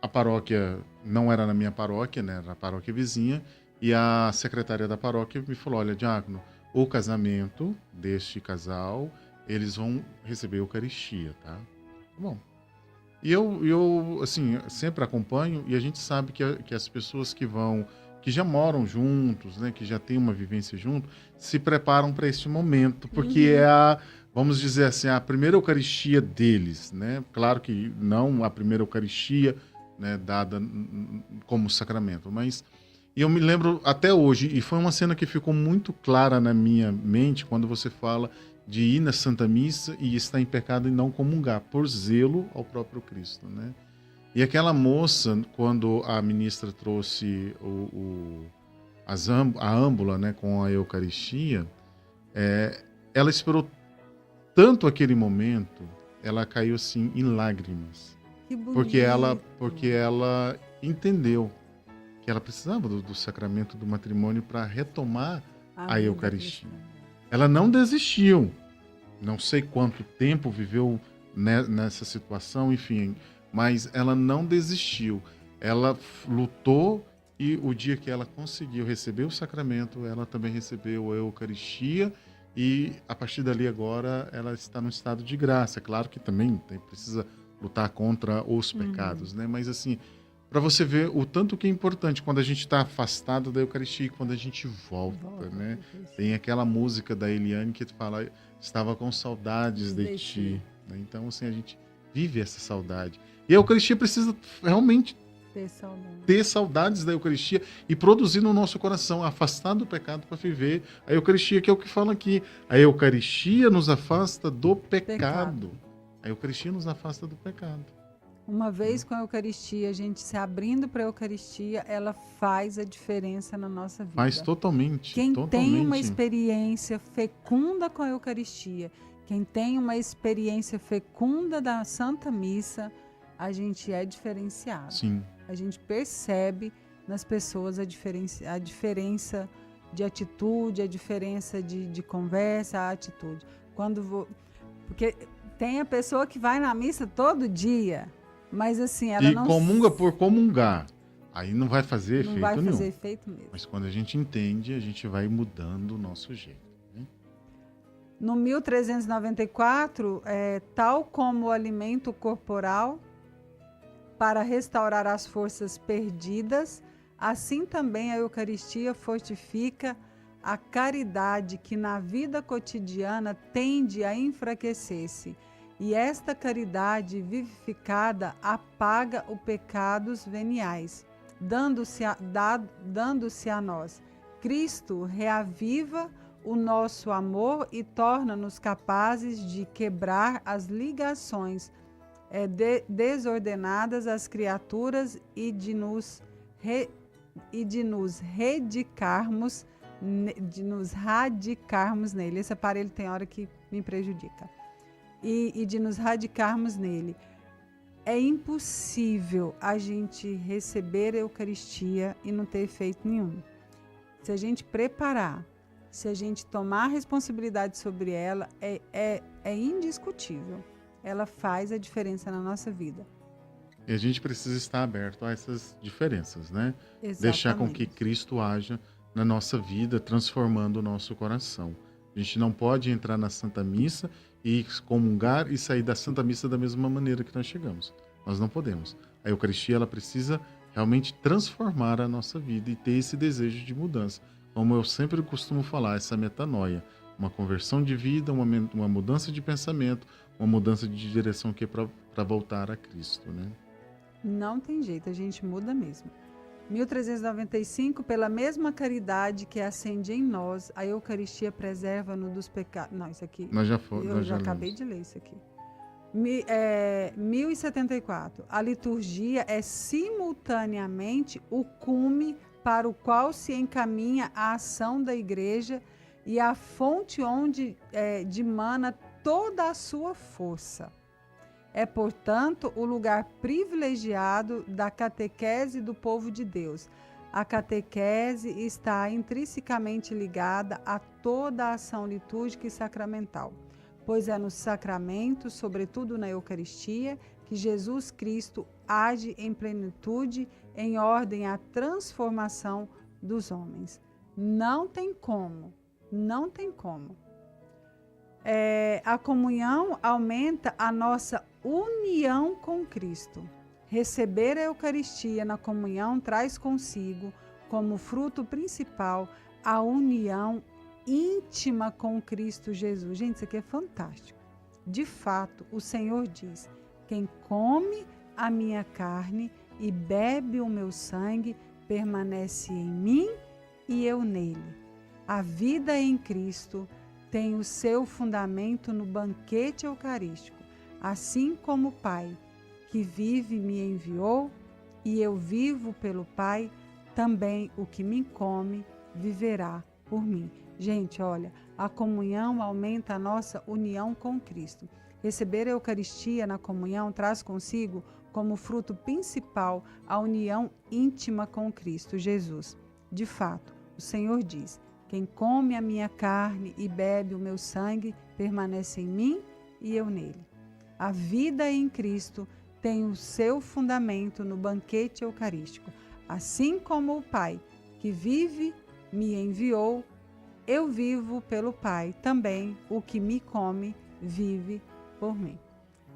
a paróquia não era na minha paróquia, né? Era a paróquia vizinha, e a secretária da paróquia me falou, olha, diácono, o casamento deste casal, eles vão receber a Eucaristia, tá? Bom. E eu assim, sempre acompanho, e a gente sabe que as pessoas que já moram juntos, né, que já têm uma vivência junto, se preparam para este momento, porque vamos dizer assim, a primeira Eucaristia deles, né? Claro que não a primeira Eucaristia, né, dada como sacramento, mas eu me lembro até hoje, e foi uma cena que ficou muito clara na minha mente quando você fala de ir na Santa Missa e estar em pecado e não comungar, por zelo ao próprio Cristo, né? E aquela moça, quando a ministra trouxe a âmbula, né, com a Eucaristia, ela esperou tanto aquele momento, ela caiu assim em lágrimas. Que bonito. Porque ela entendeu que ela precisava do sacramento do matrimônio para retomar a Eucaristia. Ela não desistiu. Não sei quanto tempo viveu nessa situação, enfim, mas ela não desistiu. Ela lutou e o dia que ela conseguiu receber o sacramento, ela também recebeu a Eucaristia e a partir dali agora ela está num estado de graça. Claro que também precisa lutar contra os pecados, né? Mas assim, para você ver o tanto que é importante quando a gente está afastado da Eucaristia e quando a gente volta, né? Tem aquela música da Eliane que fala, estava com saudades de ti. Né? Então, assim, a gente vive essa saudade. E a Eucaristia precisa realmente ter saudades da Eucaristia e produzir no nosso coração, afastar do pecado para viver a Eucaristia, que é o que fala aqui. A Eucaristia nos afasta do pecado. A Eucaristia nos afasta do pecado. Uma vez com a Eucaristia, a gente se abrindo para a Eucaristia, ela faz a diferença na nossa vida. Faz totalmente. Quem tem uma experiência fecunda com a Eucaristia, quem tem uma experiência fecunda da Santa Missa, a gente é diferenciado. Sim. A gente percebe nas pessoas a diferença de atitude, a diferença de conversa, a atitude. Porque tem a pessoa que vai na missa todo dia, mas assim, ela não... comunga por comungar. Aí não vai fazer efeito nenhum. Não vai fazer efeito mesmo. Mas quando a gente entende, a gente vai mudando o nosso jeito. Né? No 1394, tal como o alimento corporal para restaurar as forças perdidas, assim também a Eucaristia fortifica a caridade que na vida cotidiana tende a enfraquecer-se. E esta caridade vivificada apaga os pecados veniais, dando-se a nós Cristo reaviva o nosso amor e torna-nos capazes de quebrar as ligações desordenadas às criaturas e de nos radicarmos nele. Esse aparelho tem hora que me prejudica. E de nos radicarmos nele. É impossível a gente receber a Eucaristia e não ter efeito nenhum. Se a gente preparar, se a gente tomar responsabilidade sobre ela, é indiscutível. Ela faz a diferença na nossa vida. E a gente precisa estar aberto a essas diferenças, né? Exatamente. Deixar com que Cristo haja na nossa vida, transformando o nosso coração. A gente não pode entrar na Santa Missa e comungar e sair da Santa Missa da mesma maneira que nós chegamos. Nós não podemos. A Eucaristia, ela precisa realmente transformar a nossa vida e ter esse desejo de mudança. Como eu sempre costumo falar, essa metanoia, uma conversão de vida, uma mudança de pensamento, uma mudança de direção que é para voltar a Cristo, né? Não tem jeito, a gente muda mesmo. 1395, pela mesma caridade que acende em nós, a Eucaristia preserva-nos dos pecados. Não, isso aqui. Eu já acabei de ler isso aqui. 1074. A liturgia é simultaneamente o cume para o qual se encaminha a ação da Igreja e a fonte onde dimana toda a sua força. É, portanto, o lugar privilegiado da catequese do povo de Deus. A catequese está intrinsecamente ligada a toda a ação litúrgica e sacramental, pois é nos sacramentos, sobretudo na Eucaristia, que Jesus Cristo age em plenitude em ordem à transformação dos homens. Não tem como. A comunhão aumenta a nossa união com Cristo. Receber a Eucaristia na comunhão traz consigo, como fruto principal, a união íntima com Cristo Jesus. Gente, isso aqui é fantástico. De fato, o Senhor diz: quem come a minha carne e bebe o meu sangue, permanece em mim e eu nele. A vida em Cristo tem o seu fundamento no banquete eucarístico, assim como o Pai, que vive, me enviou, e eu vivo pelo Pai, também o que me come viverá por mim. Gente, olha, a comunhão aumenta a nossa união com Cristo. Receber a Eucaristia na comunhão traz consigo, como fruto principal, a união íntima com Cristo Jesus. De fato, o Senhor diz: quem come a minha carne e bebe o meu sangue, permanece em mim e eu nele. A vida em Cristo tem o seu fundamento no banquete eucarístico. Assim como o Pai, que vive, me enviou, eu vivo pelo Pai. Também o que me come, vive por mim.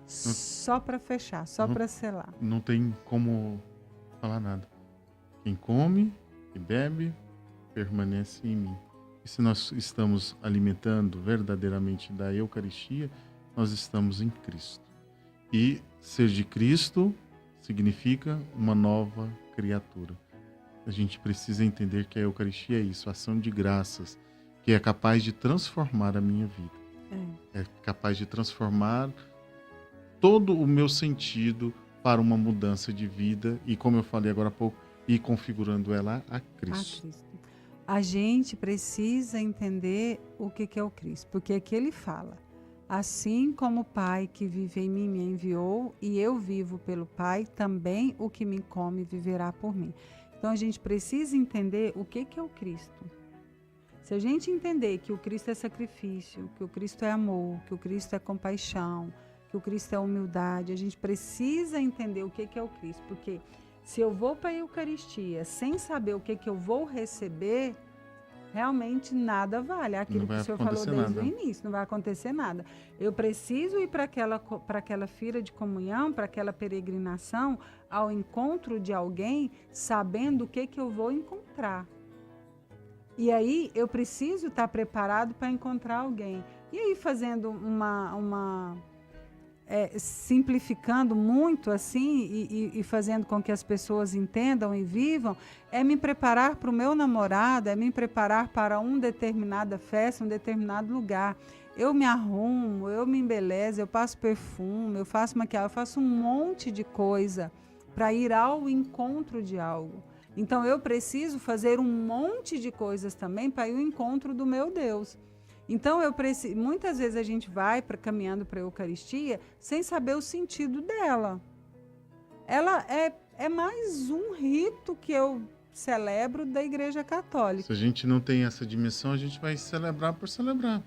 Só para fechar, só para selar. Não tem como falar nada. Quem come e bebe, permanece em mim. E se nós estamos alimentando verdadeiramente da Eucaristia, nós estamos em Cristo. E ser de Cristo significa uma nova criatura. A gente precisa entender que a Eucaristia é isso, ação de graças, que é capaz de transformar a minha vida. É capaz de transformar todo o meu sentido para uma mudança de vida e, como eu falei agora há pouco, ir configurando ela a Cristo. A gente precisa entender o que é o Cristo, porque aqui ele fala: assim como o Pai que vive em mim me enviou e eu vivo pelo Pai, também o que me come viverá por mim. Então a gente precisa entender o que é o Cristo. Se a gente entender que o Cristo é sacrifício, que o Cristo é amor, que o Cristo é compaixão, que o Cristo é humildade, a gente precisa entender o que é o Cristo, porque se eu vou para a Eucaristia sem saber o que eu vou receber, realmente nada vale. Aquilo que o senhor falou desde o início, não vai acontecer nada. Eu preciso ir para aquela fila de comunhão, para aquela peregrinação, ao encontro de alguém, sabendo o que eu vou encontrar. E aí eu preciso estar preparado para encontrar alguém. E aí fazendo simplificando muito assim e fazendo com que as pessoas entendam e vivam, é me preparar para o meu namorado, é me preparar para uma determinada festa, um determinado lugar. Eu me arrumo, eu me embelezo, eu passo perfume, eu faço maquiagem, eu faço um monte de coisa para ir ao encontro de algo. Então eu preciso fazer um monte de coisas também para ir ao encontro do meu Deus. Então, muitas vezes a gente vai caminhando para a Eucaristia sem saber o sentido dela. Ela é mais um rito que eu celebro da Igreja Católica. Se a gente não tem essa dimensão, a gente vai celebrar por celebrar.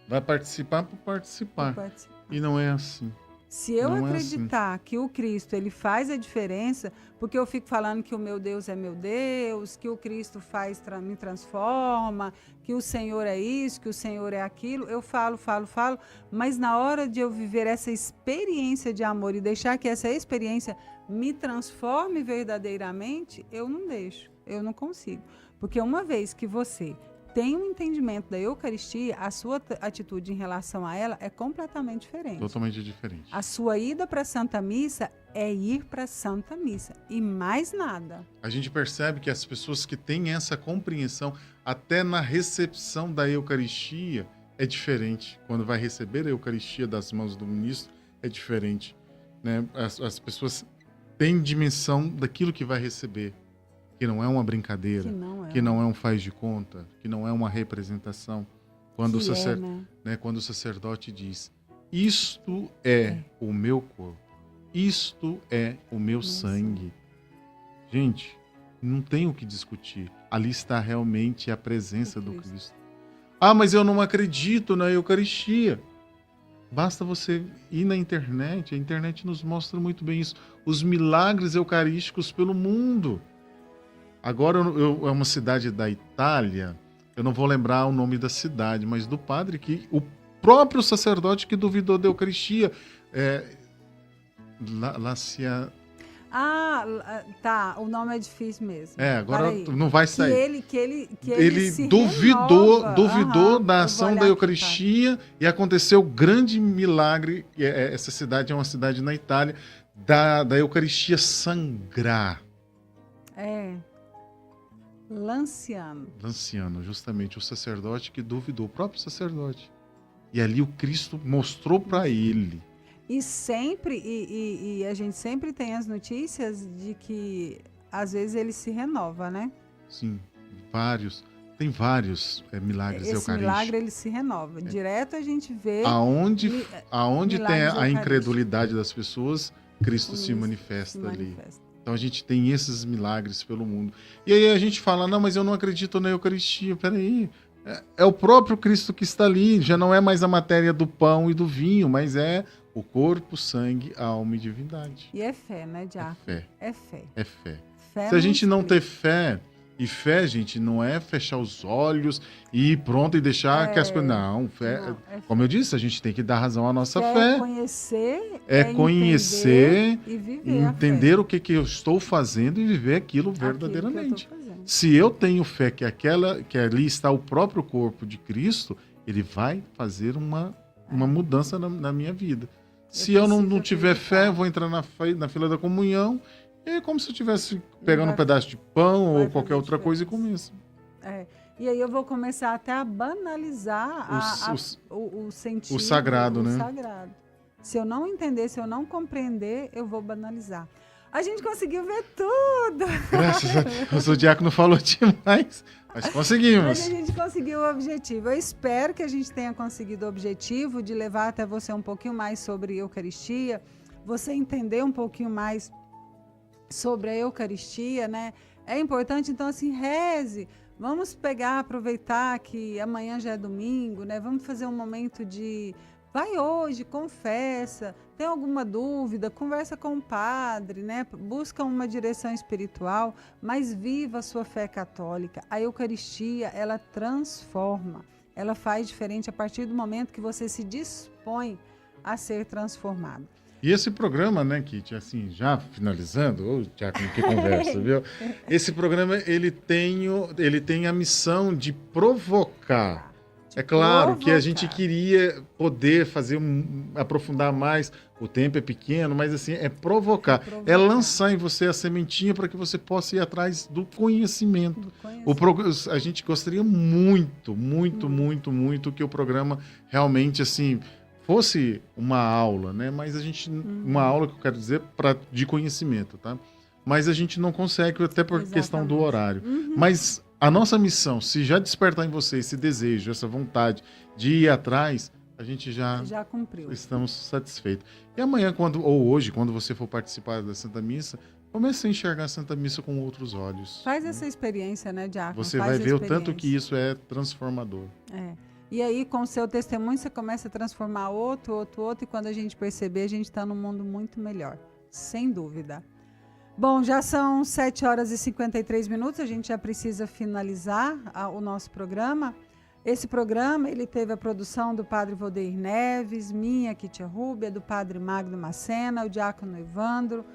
Vai participar por participar. E não é assim. Se eu acreditar que o Cristo ele faz a diferença, porque eu fico falando que o meu Deus é meu Deus, que o Cristo me transforma, que o Senhor é isso, que o Senhor é aquilo, eu falo, mas na hora de eu viver essa experiência de amor e deixar que essa experiência me transforme verdadeiramente, eu não deixo, eu não consigo. Porque uma vez que você tem um entendimento da Eucaristia, a sua atitude em relação a ela é completamente diferente. Totalmente diferente. A sua ida para a Santa Missa é ir para a Santa Missa e mais nada. A gente percebe que as pessoas que têm essa compreensão, até na recepção da Eucaristia, é diferente. Quando vai receber a Eucaristia das mãos do ministro, é diferente. Né? As pessoas têm dimensão daquilo que vai receber. Que não é uma brincadeira, que não é um faz de conta, que não é uma representação. Quando, quando o sacerdote diz, isto é o meu corpo, isto é o meu sangue. Gente, não tem o que discutir. Ali está realmente a presença do Cristo. Ah, mas eu não acredito na Eucaristia. Basta você ir na internet, a internet nos mostra muito bem isso. Os milagres eucarísticos pelo mundo. Agora é uma cidade da Itália, eu não vou lembrar o nome da cidade, mas do padre o próprio sacerdote que duvidou da Eucaristia. Tá, o nome é difícil mesmo. Agora não vai sair. Que ele duvidou da ação da Eucaristia e aconteceu o grande milagre. Essa cidade é uma cidade na Itália, da Eucaristia sangrar. Lanciano, justamente, o sacerdote que duvidou, o próprio sacerdote. E ali o Cristo mostrou para ele. E sempre, e a gente sempre tem as notícias de que às vezes ele se renova, né? Sim, tem vários milagres eucarísticos. Esse milagre ele se renova. Direto a gente vê... Aonde tem a incredulidade das pessoas, Cristo se manifesta ali. Então a gente tem esses milagres pelo mundo. E aí a gente fala, não, mas eu não acredito na Eucaristia. Peraí, é o próprio Cristo que está ali. Já não é mais a matéria do pão e do vinho, mas é o corpo, sangue, alma e divindade. E é fé, né, Diácono? É fé. É fé. Se a gente não ter fé, e fé, gente, não é fechar os olhos e ir pronto e deixar que as coisas... Não, fé, como eu disse, a gente tem que dar razão à nossa fé. É conhecer e viver entender o que eu estou fazendo e viver aquilo verdadeiramente. Se eu tenho fé que ali está o próprio corpo de Cristo, ele vai fazer uma mudança na minha vida. Se eu não tiver fé, eu vou entrar na fila da comunhão. É como se eu estivesse pegando um pedaço de pão ou qualquer outra coisa e comesse. E aí eu vou começar até a banalizar o sentido. O sagrado, né? Sagrado. Se eu não entender, se eu não compreender, eu vou banalizar. A gente conseguiu ver tudo! Graças a Deus, o diácono falou demais, mas conseguimos. Mas a gente conseguiu o objetivo. Eu espero que a gente tenha conseguido o objetivo de levar até você um pouquinho mais sobre Eucaristia, você entender um pouquinho mais sobre a Eucaristia, né? É importante, então, assim, reze. Vamos aproveitar que amanhã já é domingo, né? Vamos fazer um momento de... Vai hoje, confessa. Tem alguma dúvida? Conversa com o padre, né? Busca uma direção espiritual, mas viva a sua fé católica. A Eucaristia, ela transforma. Ela faz diferente a partir do momento que você se dispõe a ser transformado. E esse programa, né, Kitty, assim, já finalizando, Tiago, que conversa, viu? Esse programa, ele tem a missão de provocar É claro que a provocar. gente queria poder aprofundar mais. O tempo é pequeno, mas assim, é provocar. É lançar em você a sementinha para que você possa ir atrás do conhecimento. A gente gostaria muito que o programa realmente assim fosse uma aula, né? Mas a gente, uma aula que eu quero dizer de conhecimento, tá? Mas a gente não consegue até por questão do horário. Mas a nossa missão, se já despertar em você esse desejo, essa vontade de ir atrás, a gente já cumpriu. Estamos satisfeitos. E amanhã, ou hoje, quando você for participar da Santa Missa, comece a enxergar a Santa Missa com outros olhos. Faz essa experiência, né, Diácono? Você vai ver o tanto que isso é transformador. E aí, com o seu testemunho, você começa a transformar outro, e quando a gente perceber, a gente está num mundo muito melhor, sem dúvida. Bom, já são 7 horas e 53 minutos, a gente já precisa finalizar o nosso programa. Esse programa, ele teve a produção do Padre Valdeir Neves, minha, Kitia Rúbia, do Padre Magno Macena, o Diácono Evandro,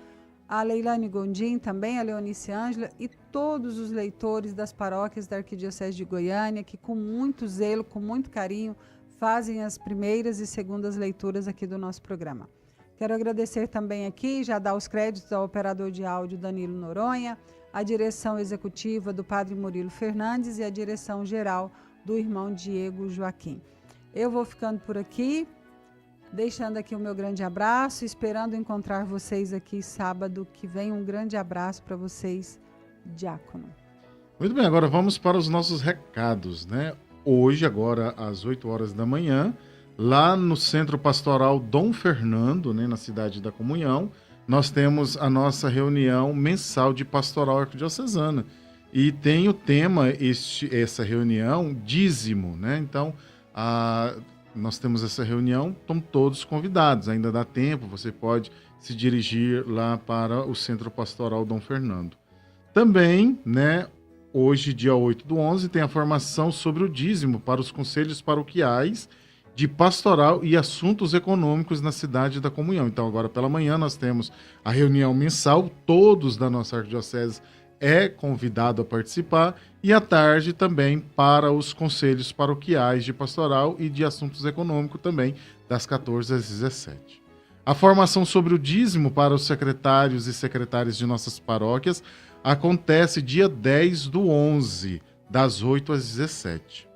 a Leilane Gondim também, a Leonice Ângela e todos os leitores das paróquias da Arquidiocese de Goiânia, que com muito zelo, com muito carinho, fazem as primeiras e segundas leituras aqui do nosso programa. Quero agradecer também aqui, já dar os créditos ao operador de áudio Danilo Noronha, a direção executiva do Padre Murilo Fernandes e a direção geral do irmão Diego Joaquim. Eu vou ficando por aqui, deixando aqui o meu grande abraço, esperando encontrar vocês aqui sábado que vem. Um grande abraço para vocês, Diácono. Muito bem, agora vamos para os nossos recados, né? Hoje, agora às 8 horas da manhã, lá no Centro Pastoral Dom Fernando, né, na cidade da Comunhão, nós temos a nossa reunião mensal de pastoral arquidiocesana. E tem o tema, essa reunião, dízimo, né? Então, nós temos essa reunião, estão todos convidados, ainda dá tempo, você pode se dirigir lá para o Centro Pastoral Dom Fernando. Também, né, hoje, dia 8/11, tem a formação sobre o dízimo para os conselhos paroquiais de pastoral e assuntos econômicos na cidade da Comunhão. Então, agora pela manhã, nós temos a reunião mensal, todos da nossa arquidiocese é convidado a participar, e à tarde também para os conselhos paroquiais de pastoral e de assuntos econômicos também, das 14 às 17. A formação sobre o dízimo para os secretários e secretárias de nossas paróquias acontece dia 10/11, das 8 às 17.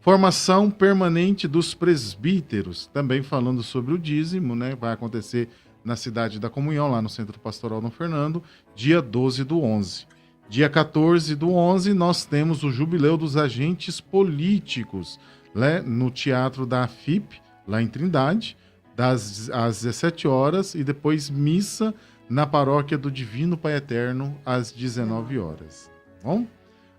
Formação permanente dos presbíteros, também falando sobre o dízimo, né? Vai acontecer na cidade da Comunhão, lá no Centro Pastoral Dom Fernando, dia 12/11. Dia 14/11, nós temos o Jubileu dos Agentes Políticos, né, no Teatro da AFIP, lá em Trindade, às 17 horas, e depois missa na Paróquia do Divino Pai Eterno, às 19 horas. Bom?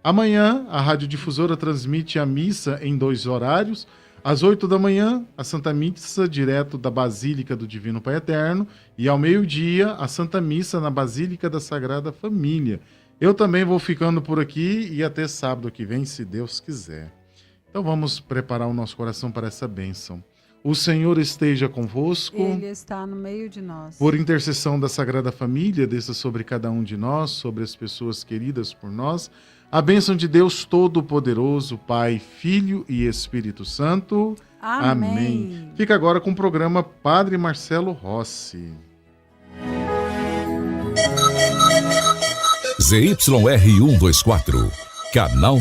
Amanhã, a Rádio Difusora transmite a missa em 2 horários. Às 8 da manhã, a Santa Missa, direto da Basílica do Divino Pai Eterno, e ao meio-dia, a Santa Missa na Basílica da Sagrada Família. Eu também vou ficando por aqui e até sábado que vem, se Deus quiser. Então vamos preparar o nosso coração para essa bênção. O Senhor esteja convosco. Ele está no meio de nós. Por intercessão da Sagrada Família, desça sobre cada um de nós, sobre as pessoas queridas por nós, a bênção de Deus Todo-Poderoso, Pai, Filho e Espírito Santo. Amém. Fica agora com o programa Padre Marcelo Rossi. ZYR 124, canal